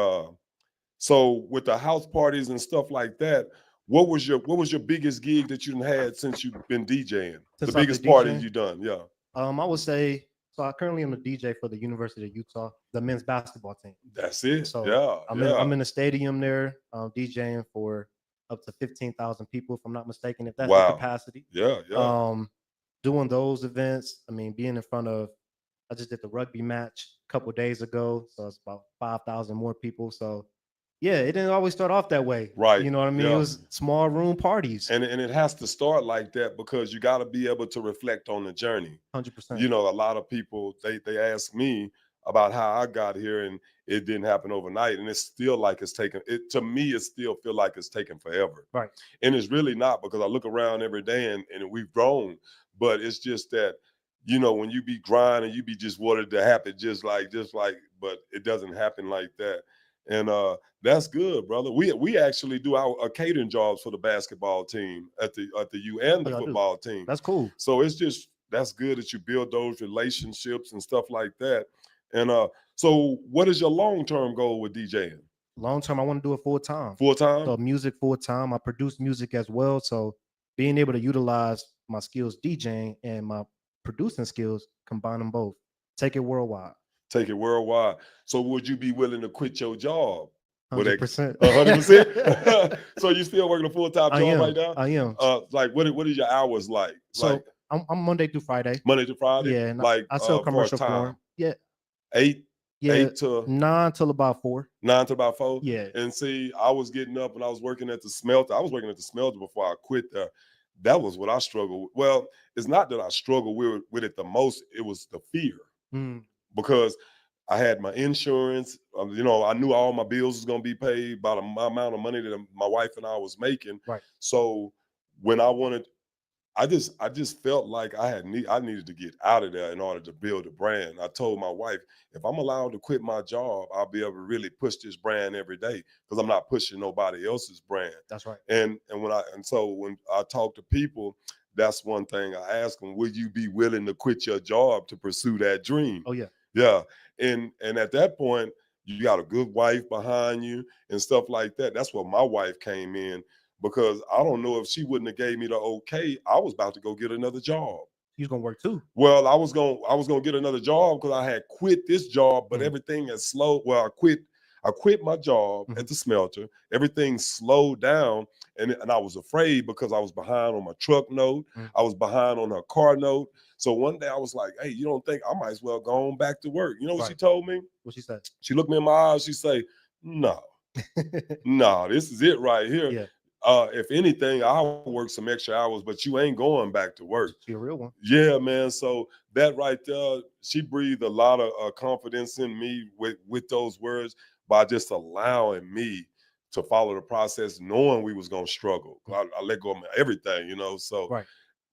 so with the house parties and stuff like that, what was your biggest gig that you had since you've been DJing? Since The I've been biggest party DJing? you done? Yeah. I would say so. I currently am a DJ for the University of Utah, the men's basketball team. That's it. So Yeah. I'm in a stadium there, DJing for up to 15,000 people, if I'm not mistaken, if that's the Wow. capacity. Yeah. Doing those events, I mean, being in front of, I just did the rugby match a couple days ago, so it's about 5,000 more people. So yeah, it didn't always start off that way. Right. You know what I mean? It Yeah. was small room parties. And it has to start like that because you got to be able to reflect on the journey. 100%. You know, a lot of people they ask me about how I got here, and it didn't happen overnight, and it's still like it's taken it to me. It still feel like it's taken forever, Right. and it's really not, because I look around every day and we've grown, but it's just that, you know, when you be grinding, you be just wanted to happen just like, but it doesn't happen like that. And that's good, brother. We actually do our catering jobs for the basketball team at the U and the Oh, y'all do? football team. That's cool. So it's just that's good that you build those relationships and stuff like that. And so what is your long-term goal with DJing? Long term, I want to do it full time. Full time? So music full time. I produce music as well. So being able to utilize my skills DJing and my producing skills, combine them both. Take it worldwide. Take it worldwide. So would you be willing to quit your job? 100%. 100%. So you still working a full-time I job am. right now? I am. Like what is your hours like? So Like I'm Monday through Friday. Monday to Friday? Yeah, and Like I sell commercial for a time? form. Yeah, 8 yeah. 8 to 9 till about 4. 9 to about 4? Yeah. And see, I was getting up and I was working at the smelter. I was working at the smelter before I quit there. That was what I struggled with. Well, it's not that I struggled with it the most. It was the fear, Mm, because I had my insurance. You know, I knew all my bills was going to be paid by the amount of money that my wife and I was making. right. So when I just felt like I needed to get out of there in order to build a brand. I told my wife, if I'm allowed to quit my job, I'll be able to really push this brand every day, because I'm not pushing nobody else's brand. That's right. And so when I talk to people, that's one thing I ask them: would you be willing to quit your job to pursue that dream? Oh yeah. Yeah. And at that point, you got a good wife behind you and stuff like that. That's where my wife came in, because I don't know if she wouldn't have gave me the okay, I was about to go get another job. He's gonna work too. Well, I was gonna get another job because I had quit this job, but Mhm. everything has slowed. Well, I quit my job Mhm. at the smelter. Everything slowed down, and I was afraid because I was behind on my truck note. Mhm. I was behind on her car note. So one day I was like, "Hey, you don't think I might as well go on back to work?" You know what she Right. told me? What she said? She looked me in my eyes. She say, "No, no, this is it right here. Yeah, If anything, I'll work some extra hours, but you ain't going back to work." she a real one. Yeah, man. So that right there, she breathed a lot of confidence in me with those words, by just allowing me to follow the process, knowing we was gonna struggle. I let go of everything, you know. So Right.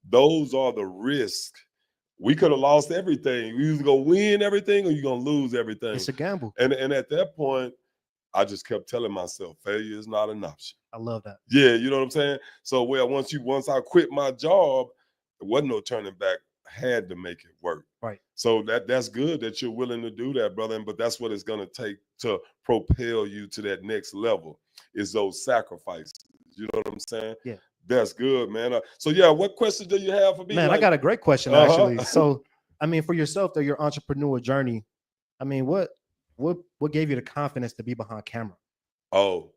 those are the risks. We could have lost everything. We was gonna win everything, or you gonna lose everything. It's a gamble. And at that point, I just kept telling myself, failure is not an option. I love that. Yeah, you know what I'm saying? So once I quit my job, there wasn't no turning back. I had to make it work. Right. So that's good that you're willing to do that, brother. But that's what it's gonna take to propel you to that next level, is those sacrifices. You know what I'm saying? Yeah. That's good, man. So yeah, what questions do you have for me? Man, I got a great question Uh-huh. actually. So, I mean, for yourself, though, your entrepreneur journey. I mean, what gave you the confidence to be behind camera? Oh,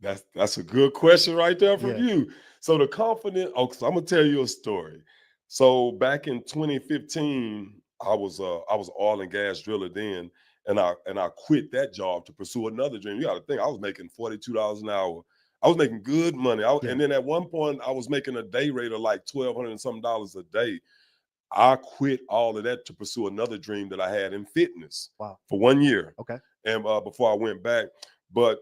that's a good question right there from Yeah. you. So the confidence. Oh, so I'm gonna tell you a story. So back in 2015, I was oil and gas driller then, and I quit that job to pursue another dream. You got to think, I was making $42 an hour I was making good money. Yeah. And then at one point, I was making a day rate of like $1,200 and some dollars a day. I quit all of that to pursue another dream that I had in fitness. Wow. For 1 year. Okay. And before I went back. But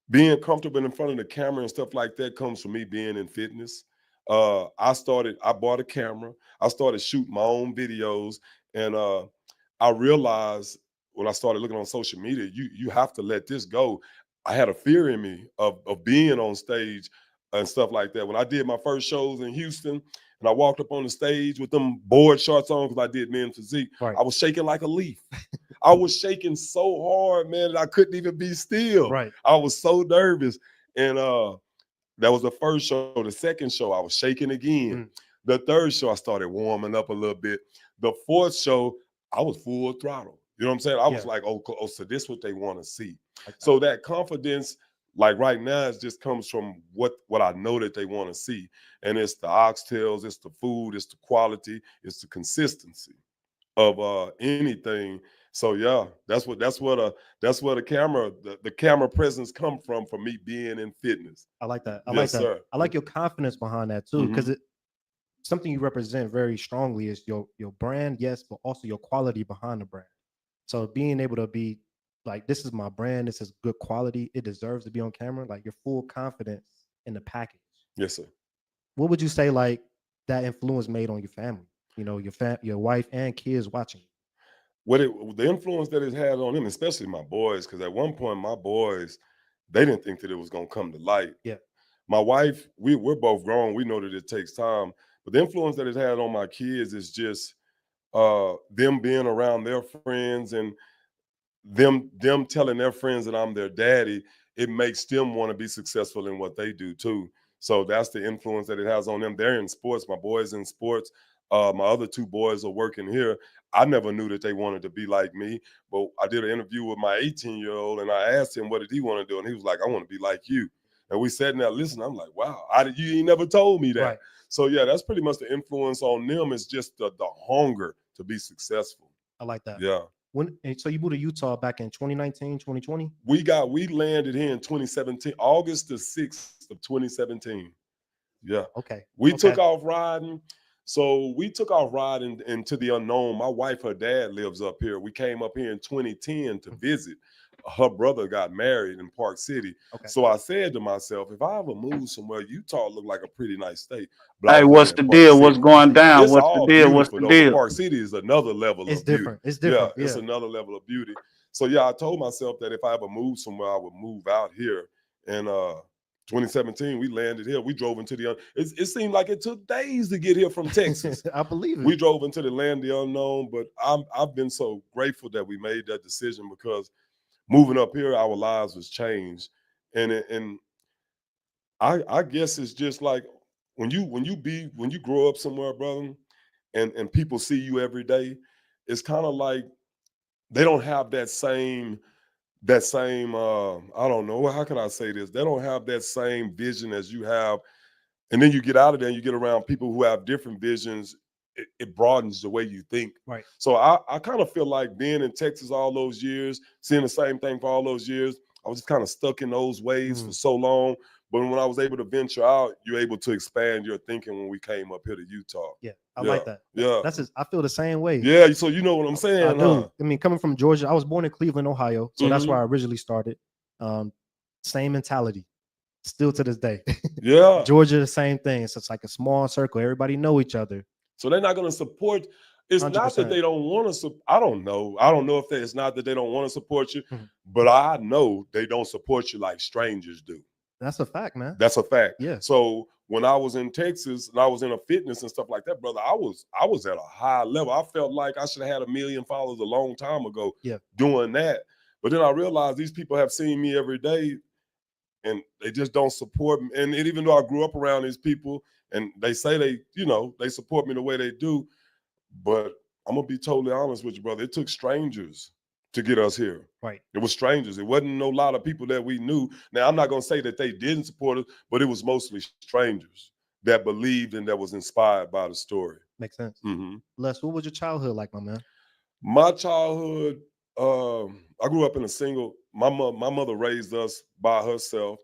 being comfortable in front of the camera and stuff like that comes from me being in fitness. I bought a camera. I started shooting my own videos. And I realized when I started looking on social media, you have to let this go. I had a fear in me of being on stage and stuff like that. When I did my first shows in Houston and I walked up on the stage with them board shorts on because I did Men Physique, Right. I was shaking like a leaf. I was shaking so hard, man, that I couldn't even be still. Right. I was so nervous. And that was the first show. The second show, I was shaking again. The third show, I started warming up a little bit. The fourth show, I was full throttle. You know what I'm saying? I was like, oh, so this is what they want to see. So that confidence, like right now, it just comes from what I know that they want to see. And it's the oxtails, it's the food, it's the quality, it's the consistency of anything. So yeah, that's where the camera presence come from for me being in fitness. I like that. I Yes, like that. sir. I like your confidence behind that too, because it something you represent very strongly is your brand, yes, but also your quality behind the brand. So being able to be like, this is my brand, this is good quality, it deserves to be on camera. Like your full confidence in the package. Yes, sir. What would you say like that influence made on your family? You know, your wife and kids watching. The influence that it had on them, especially my boys, because at one point my boys, they didn't think that it was gonna come to light. Yeah. My wife, we're both grown. We know that it takes time, but the influence that it had on my kids is just them being around their friends and them telling their friends that I'm their daddy. It makes them want to be successful in what they do too. So that's the influence that it has on them. They're in sports. My boys in sports. My other two boys are working here. I never knew that they wanted to be like me, but I did an interview with my 18-year-old and I asked him, what did he want to do? And he was like, I want to be like you. And we sat there listening. I'm like, wow, you ain't never told me that. Right. So yeah, that's pretty much the influence on them is just the hunger to be successful. I like that. Yeah. So you moved to Utah back in 2019, 2020? We landed here in 2017, August the 6th of 2017. Yeah. Okay. We took off riding. So we took off riding into the unknown. My wife, her dad lives up here. We came up here in 2010 to visit. Her brother got married in Park City. Okay. So I said to myself, if I ever move somewhere, Utah look like a pretty nice state. Hey, what's the deal? What's going down? It's What's the all deal? What's beautiful, the though. deal? Park City is another level It's of beauty. different. It's different. Yeah, it's another level of beauty. So yeah, I told myself that if I ever moved somewhere, I would move out here. And 2017, we landed here. We drove into it seemed like it took days to get here from Texas. I believe it. We drove into the land of the unknown, but I've been so grateful that we made that decision because moving up here, our lives was changed. And I guess it's just like when you grow up somewhere, brother, and people see you every day, it's kind of like they don't have that same I don't know, how can I say this? They don't have that same vision as you have. And then you get out of there and you get around people who have different visions. It broadens the way you think. Right. So I kind of feel like being in Texas all those years, seeing the same thing for all those years, I was just kind of stuck in those ways for so long. But when I was able to venture out, you're able to expand your thinking when we came up here to Utah. Yeah, I like that. Yeah. I feel the same way. Yeah, so you know what I'm saying, I do. huh? I mean, coming from Georgia, I was born in Cleveland, Ohio. So that's where I originally started. Same mentality. Still to this day. Yeah. Georgia, the same thing. So it's like a small circle. Everybody know each other. So they're not going to support. It's 100%. not that they don't want to. I don't know. I don't know if it's not that they don't want to support you, but I know they don't support you like strangers do. That's a fact, man. That's a fact. Yeah. So when I was in Texas and I was in a fitness and stuff like that, brother, I was at a high level. I felt like I should have had 1 million followers a long time ago doing that. But then I realized these people have seen me every day and they just don't support me. And even though I grew up around these people and they say they support me the way they do, but I'm gonna be totally honest with you, brother. It took strangers to get us here. Right. It was strangers. It wasn't no lot of people that we knew. Now, I'm not gonna say that they didn't support us, but it was mostly strangers that believed and that was inspired by the story. Makes sense. Les, what was your childhood like, my man? My childhood, I grew up in a single. My mother raised us by herself.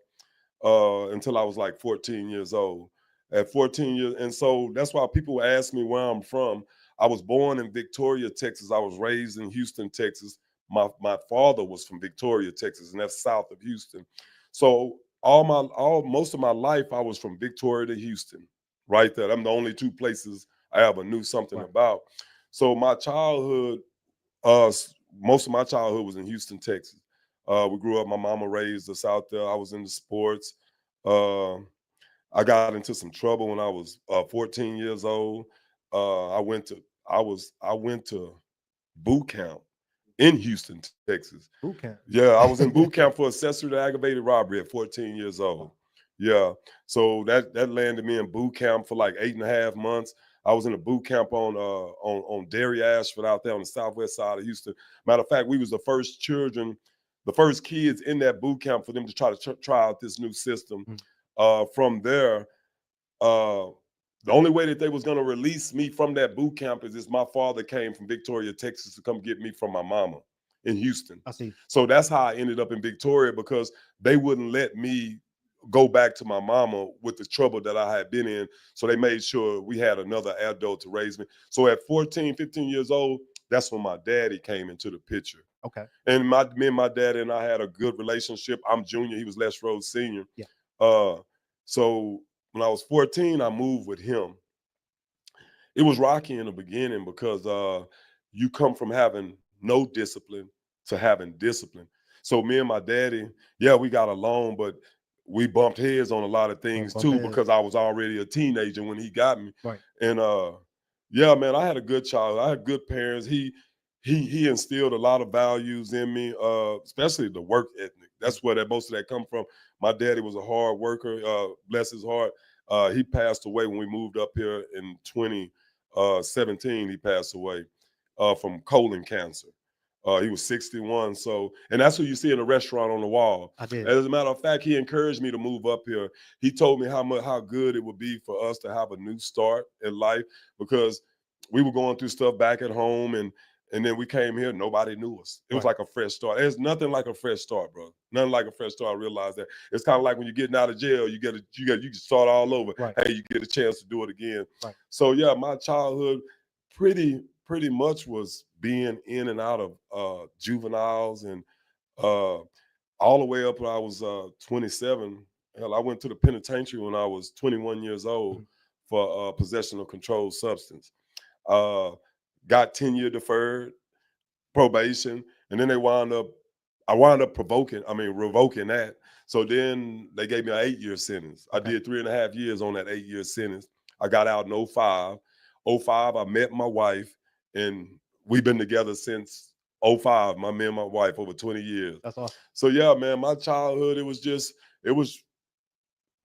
until I was like 14 years old. At 14 years, and so that's why people ask me where I'm from. I was born in Victoria, Texas. I was raised in Houston, Texas. My father was from Victoria, Texas, and that's south of Houston. So most of my life, I was from Victoria to Houston, right there. I'm the only two places I ever knew something Right. about. So my childhood, most of my childhood was in Houston, Texas. We grew up. My mama raised us out there. I was into sports. Uh, I got into some trouble when I was 14 years old. I went to I went to boot camp in Houston, Texas. Boot camp. Yeah, I was in boot camp for accessory to aggravated robbery at 14 years old. Yeah, so that landed me in boot camp for like 8.5 months. I was in a boot camp on Dairy Ashford out there on the southwest side of Houston. Matter of fact, we was the first kids in that boot camp for them to try out this new system. From there, uh, the only way that they was going to release me from that boot camp is my father came from Victoria, Texas to come get me from my mama in Houston. I see. So that's how I ended up in Victoria, because they wouldn't let me go back to my mama with the trouble that I had been in. So they made sure we had another adult to raise me. So at 14, 15 years old, that's when my daddy came into the picture. Okay. And me and my daddy and I had a good relationship. I'm junior, he was Les Rose senior. Yeah. So when I was 14, I moved with him. It was rocky in the beginning because you come from having no discipline to having discipline. So me and my daddy, yeah, we got along, but we bumped heads on a lot of things Bump too, heads. because I was already a teenager when he got me. Right. And yeah, man, I had a good childhood. I had good parents. He instilled a lot of values in me, especially the work ethic. That's where most of that come from. My daddy was a hard worker, bless his heart. He passed away when we moved up here in 2017. He passed away from colon cancer. He was 61. So, and that's who you see in the restaurant on the wall. I did. As a matter of fact, he encouraged me to move up here. He told me how good it would be for us to have a new start in life, because we were going through stuff back at home, and then we came here, nobody knew us. It was Right. like a fresh start. There's nothing like a fresh start, bro. Nothing like a fresh start. I realized that. It's kind of like when you're getting out of jail, you can start all over. Right. Hey, you get a chance to do it again. Right. So yeah, my childhood pretty much was being in and out of juveniles, and all the way up when I was 27. Hell, I went to the penitentiary when I was 21 years old for possession of controlled substance. Got 10-year deferred probation, and then I wound up revoking that. So then they gave me an 8-year sentence. Okay. I did 3.5 years on that 8-year sentence. I got out in 05. 05, I met my wife, and we've been together since 05. Me and my wife over 20 years. That's awesome. So yeah, man, my childhood, it was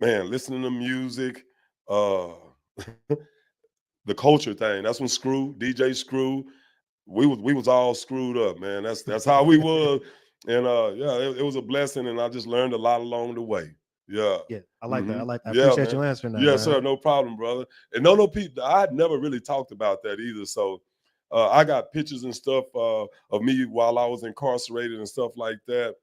man, listening to music, the culture thing. That's when DJ Screw, we was all screwed up, man. That's how we was. And yeah, it was a blessing, and I just learned a lot along the way. Yeah. Yeah, I like that. I like that. I Yeah, appreciate man. you answering that. Yes, man. sir. No problem, brother. And no people. I'd never really talked about that either. So I got pictures and stuff of me while I was incarcerated and stuff like that.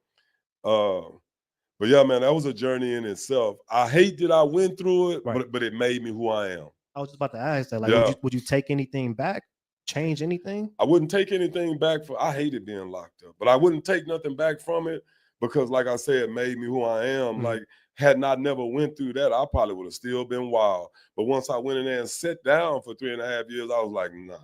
But yeah, man, that was a journey in itself. I hate that I went through it, Right. but it made me who I am. I was just about to ask that. Like, Yeah. would you take anything back? Change anything? I wouldn't take anything back I hated being locked up, but I wouldn't take nothing back from it, because like I said, it made me who I am. Like, had I never went through that, I probably would have still been wild. But once I went in there and sat down for 3.5 years, I was like, nah.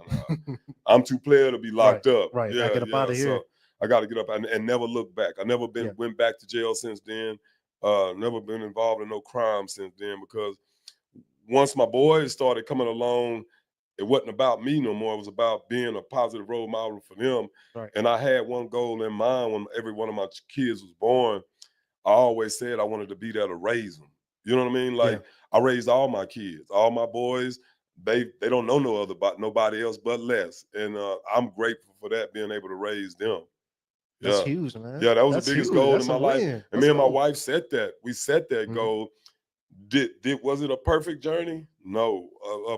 I'm too player to be locked up. Right. Yeah, Gotta get up out of here. So I got to get up and never look back. I never went back to jail since then. Never been involved in no crime since then, because once my boys started coming along, it wasn't about me no more. It was about being a positive role model for them. Right. And I had one goal in mind when every one of my kids was born. I always said I wanted to be there to raise them. You know what I mean? Like, I raised all my kids, all my boys. They don't know nobody else but Les. And I'm grateful for that, being able to raise them. That's huge, man. Yeah, that was That's the biggest huge. goal That's in my a life. win. And Let's me and my go. wife set that. We set that goal. Was it a perfect journey? No,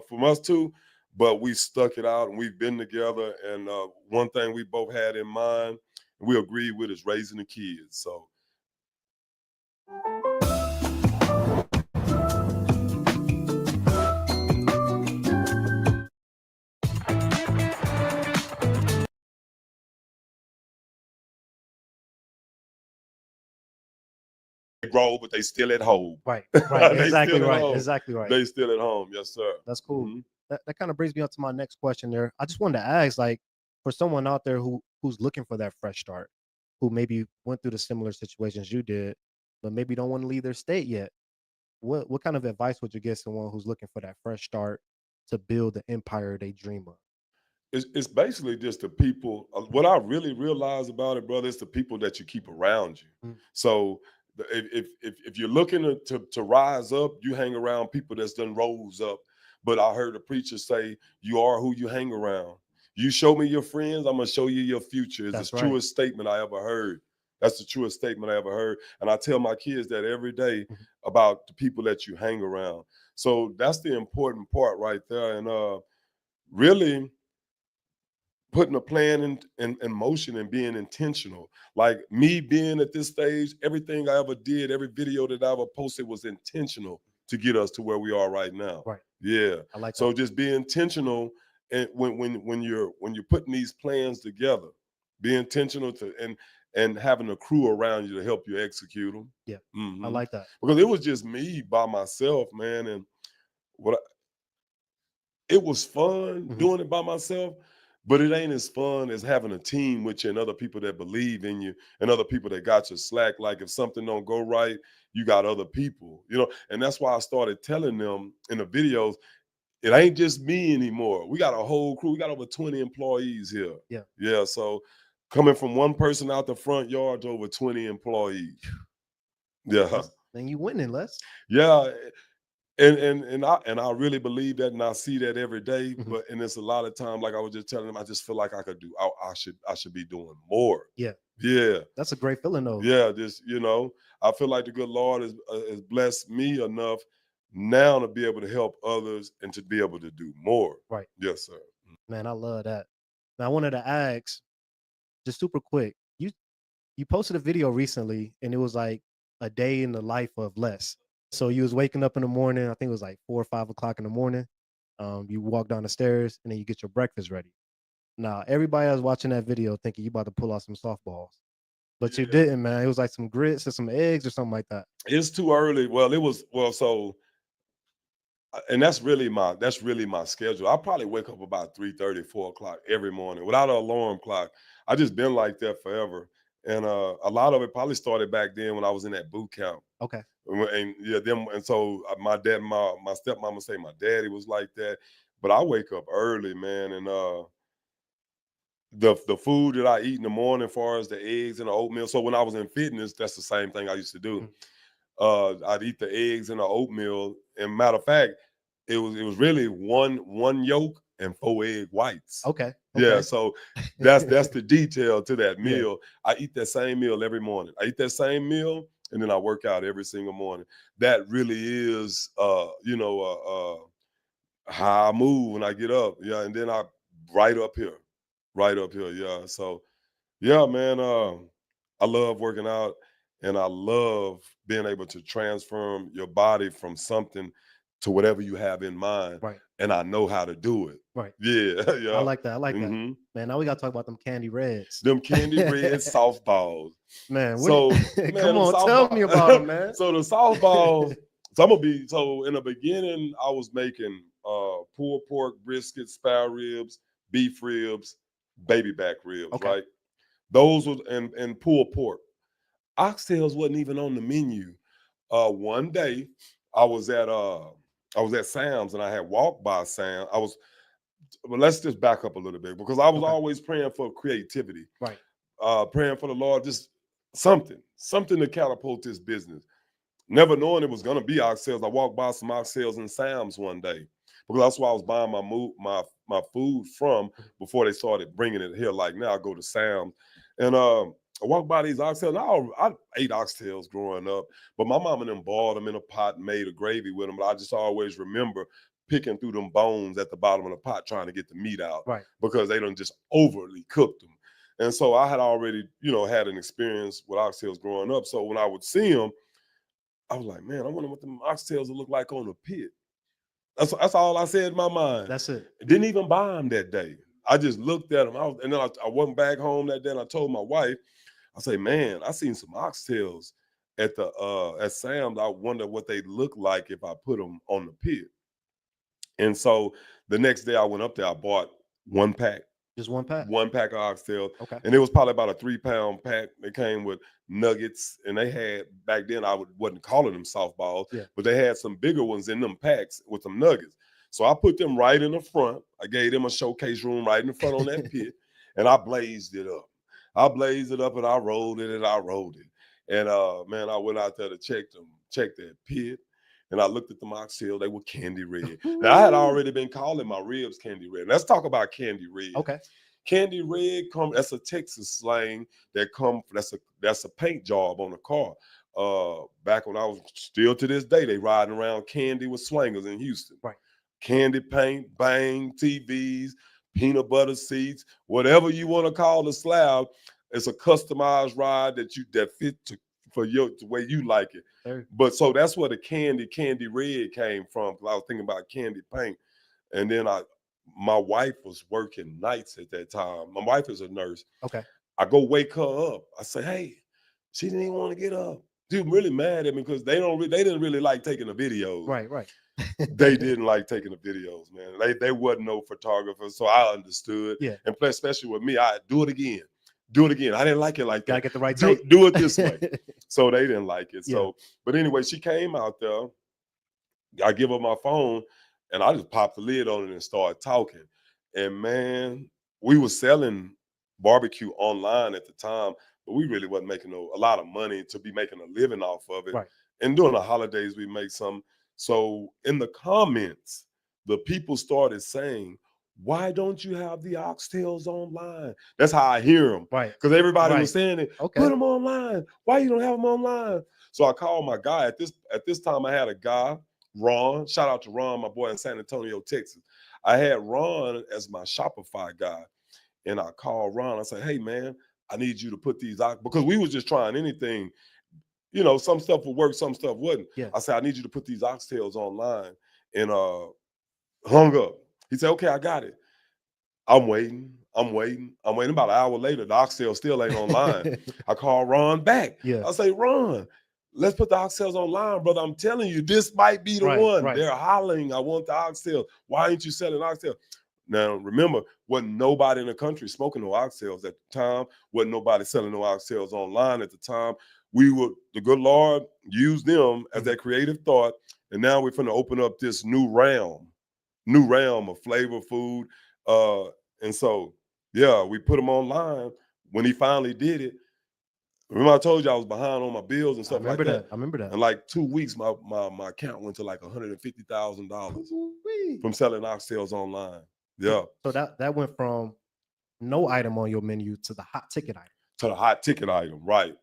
from us two, but we stuck it out, and we've been together. And one thing we both had in mind, and we agreed with, is raising the kids. So grow, but they still at home. Right. Right. They Exactly still at right. home. Exactly right. They still at home. Yes, sir. That's cool. Mhm. That kind of brings me up to my next question there. I just wanted to ask, like, for someone out there who's looking for that fresh start, who maybe went through the similar situations you did, but maybe don't want to leave their state yet. What kind of advice would you give someone who's looking for that fresh start to build the empire they dream of? It's basically just the people. What I really realize about it, brother, is the people that you keep around you. Mm. So if you're looking to rise up, you hang around people that's done rose up. But I heard a preacher say, "You are who you hang around. You show me your friends, I'm gonna show you your future." Is That's the right. truest statement I ever heard. That's the truest statement I ever heard. And I tell my kids that every day Mhm. about the people that you hang around. So that's the important part right there. And really putting a plan in motion and being intentional. Like me being at this stage, everything I ever did, every video that I ever posted was intentional to get us to where we are right now. Right. Yeah. I like So that. just be intentional, and when you're putting these plans together, be intentional and having a crew around you to help you execute them. Yeah. I Mhm. like that. Because it was just me by myself, man, and what it was fun Mhm. doing it by myself, but it ain't as fun as having a team with you and other people that believe in you and other people that got your slack. Like if something don't go right, you got other people, and that's why I started telling them in the videos, it ain't just me anymore. We got a whole crew. We got over 20 employees here. Yeah. Yeah. So coming from one person out the front yard to over 20 employees. Yeah. Then you winning, Les. Yeah. And I really believe that, and I see that every day. Mhm. But it's a lot of time, like I was just telling them, I just feel like I could do. I should be doing more. Yeah. Yeah, That's a great feeling though. yeah. Just I feel like the good Lord has blessed me enough now to be able to help others and to be able to do more. Right. Yes, sir. Man, I love that. Now I wanted to ask, just super quick, you posted a video recently and it was like a day in the life of Les. So you was waking up in the morning, I think it was like 4 or 5 o'clock in the morning. You walk down the stairs and then you get your breakfast ready. Now everybody was watching that video thinking you about to pull out some softballs. But you Yeah. didn't, man. It was like some grits or some eggs or something like that. It's too early. Well, it was so. And that's really my schedule. I probably wake up about 3:30, 4 o'clock every morning without an alarm clock. I just been like that forever. And a lot of it probably started back then when I was in that boot camp. Okay. And yeah, so my dad, my stepmama say my daddy was like that. But I wake up early, man, and the food that I eat in the morning, as far as the eggs and the oatmeal. So when I was in fitness, that's the same thing I used to do. Mhm. I'd eat the eggs and the oatmeal. And matter of fact, it was really one yolk and 4 egg whites. Okay. Yeah, Okay. so that's the detail to that Yeah. meal. I eat that same meal every morning. I eat that same meal, and then I work out every single morning. That really is, how I move when I get up. Yeah, and then right up here, right up here. Yeah, so yeah, man. I love working out, and I love being able to transform your body from something to whatever you have in mind. Right. And I know how to do it. Right. Yeah, I yeah. like that. I like that. hmm Man, now we gotta talk about them candy reds. Them candy red softballs. Man, So, come them on, tell me about them, man. So the softballs. So in the beginning, I was making pulled pork, brisket, spare ribs, beef ribs, baby back ribs, Okay. right? Those was and pulled pork. Oxtails wasn't even on the menu. One day I was at Sam's and I had walked by Sam. But let's just back up a little bit because I was Okay. always praying for creativity, Right. praying for the Lord, just something to catapult this business. Never knowing it was gonna be oxtails. I walked by some oxtails in Sam's one day because that's where I was buying my food from before they started bringing it here. Like now, I go to Sam's and I walked by these oxtails. I ate oxtails growing up, but my mom and them boiled them in a pot and made a gravy with them. But I just always remember picking through them bones at the bottom of the pot trying to get the meat out Right. because they done just overly cooked them. And so I had already, had an experience with oxtails growing up. So when I would see them, I was like, man, I wonder what the oxtails will look like on the pit. That's all I said in my mind. That's it. Didn't even buy them that day. I just looked at them. And then I went back home that day and I told my wife, I say, man, I seen some oxtails at Sam's, I wonder what they look like if I put them on the pit. And so the next day I went up there, I bought one pack. Just one pack? One pack of oxtails. Okay. And it was probably about a 3-pound pack. They came with nuggets, and they had, back then I wasn't calling them softballs, but they had some bigger ones in them packs with some nuggets. So I put them right in the front. I gave them a showcase room right in the front on that pit, and I blazed it up. I blazed it up, and I rolled it, and I rolled it. And man, I went out there to check that pit. And I looked at the oxtails, they were candy red. Now, I had already been calling my ribs candy red. Let's talk about candy red. Okay. Candy red, that's a Texas slang that's a paint job on a car. Back when I was, still to this day, they riding around candy with swingers in Houston. Right. Candy paint, bang, TVs, peanut butter seats, whatever you want to call the slab. It's a customized ride that fit for the way you like it. But so that's where the candy red came from. I was thinking about candy paint. And then my wife was working nights at that time. My wife is a nurse. Okay. I go wake her up. I say, hey, she didn't even want to get up. She was really mad at me because they didn't really like taking the videos. Right. They didn't like taking the videos, man. They wasn't no photographers, so I understood. Yeah. And plus, especially with me, I do it again. Do it again. I didn't like it like that. Gotta get the right do it this way. So they didn't like it. Yeah. So, but anyway, she came out there. I give her my phone, and I just popped the lid on it and started talking. And man, we were selling barbecue online at the time, but we really wasn't making a lot of money to be making a living off of it. Right. And during the holidays, we make some. So in the comments, the people started saying, why don't you have the oxtails online? That's how I hear them. Right. Because everybody was saying it. Okay. Put them online. Why you don't have them online? So I called my guy. At this time, I had a guy, Ron. Shout out to Ron, my boy in San Antonio, Texas. I had Ron as my Shopify guy. And I called Ron. I said, hey, man, I need you to put these out. Because we was just trying anything. You know, some stuff would work, some stuff wouldn't. Yeah. I said, I need you to put these oxtails online. And hung up. He said, okay, I got it. I'm waiting. About an hour later, the oxtail still ain't online. I call Ron back. Yeah. I say, Ron, let's put the oxtails online, brother. I'm telling you, this might be the one. Right. They're hollering, I want the oxtails. Why ain't you selling oxtails? Now, remember, wasn't nobody in the country smoking no oxtails at the time. Wasn't nobody selling no oxtails online at the time. The good Lord used them as that creative thought. And now we're finna open up this new realm of flavor food. And so, yeah, we put them online. When he finally did it, remember I told you I was behind on my bills and stuff like that. I remember that. In like 2 weeks, my account went to like $150,000 from selling oxtails online. Yeah. So that went from no item on your menu to the hot ticket item. To the hot ticket item, right.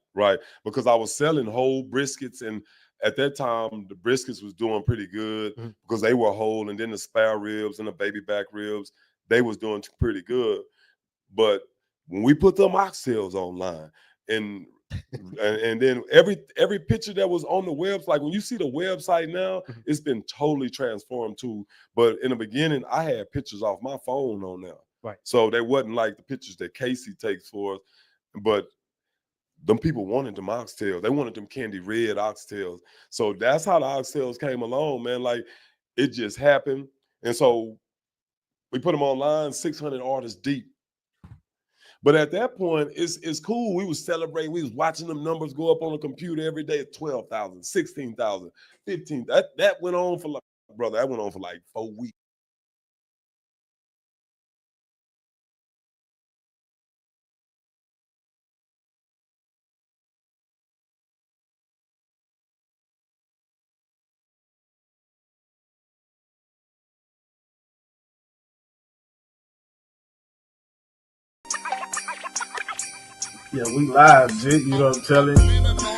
Because I was selling whole briskets, and at that time, the briskets was doing pretty good because they were whole, and then the spare ribs and the baby back ribs, they was doing pretty good. But when we put them oxtails online, and then every picture that was on the website, like when you see the website now, it's been totally transformed too. But in the beginning, I had pictures off my phone on there. Right. So they wasn't like the pictures that Casey takes for us, but them people wanted them oxtails. They wanted them candy red oxtails. So that's how the oxtails came along, man. Like it just happened. And so we put them online, 600 artists deep. But at that point, it's cool. We was celebrating. We was watching them numbers go up on the computer every day at 12,000, 16,000, 15,000. That went on for like, brother, that went on for like 4 weeks. Yeah, we live, Jit. You know what I'm telling you?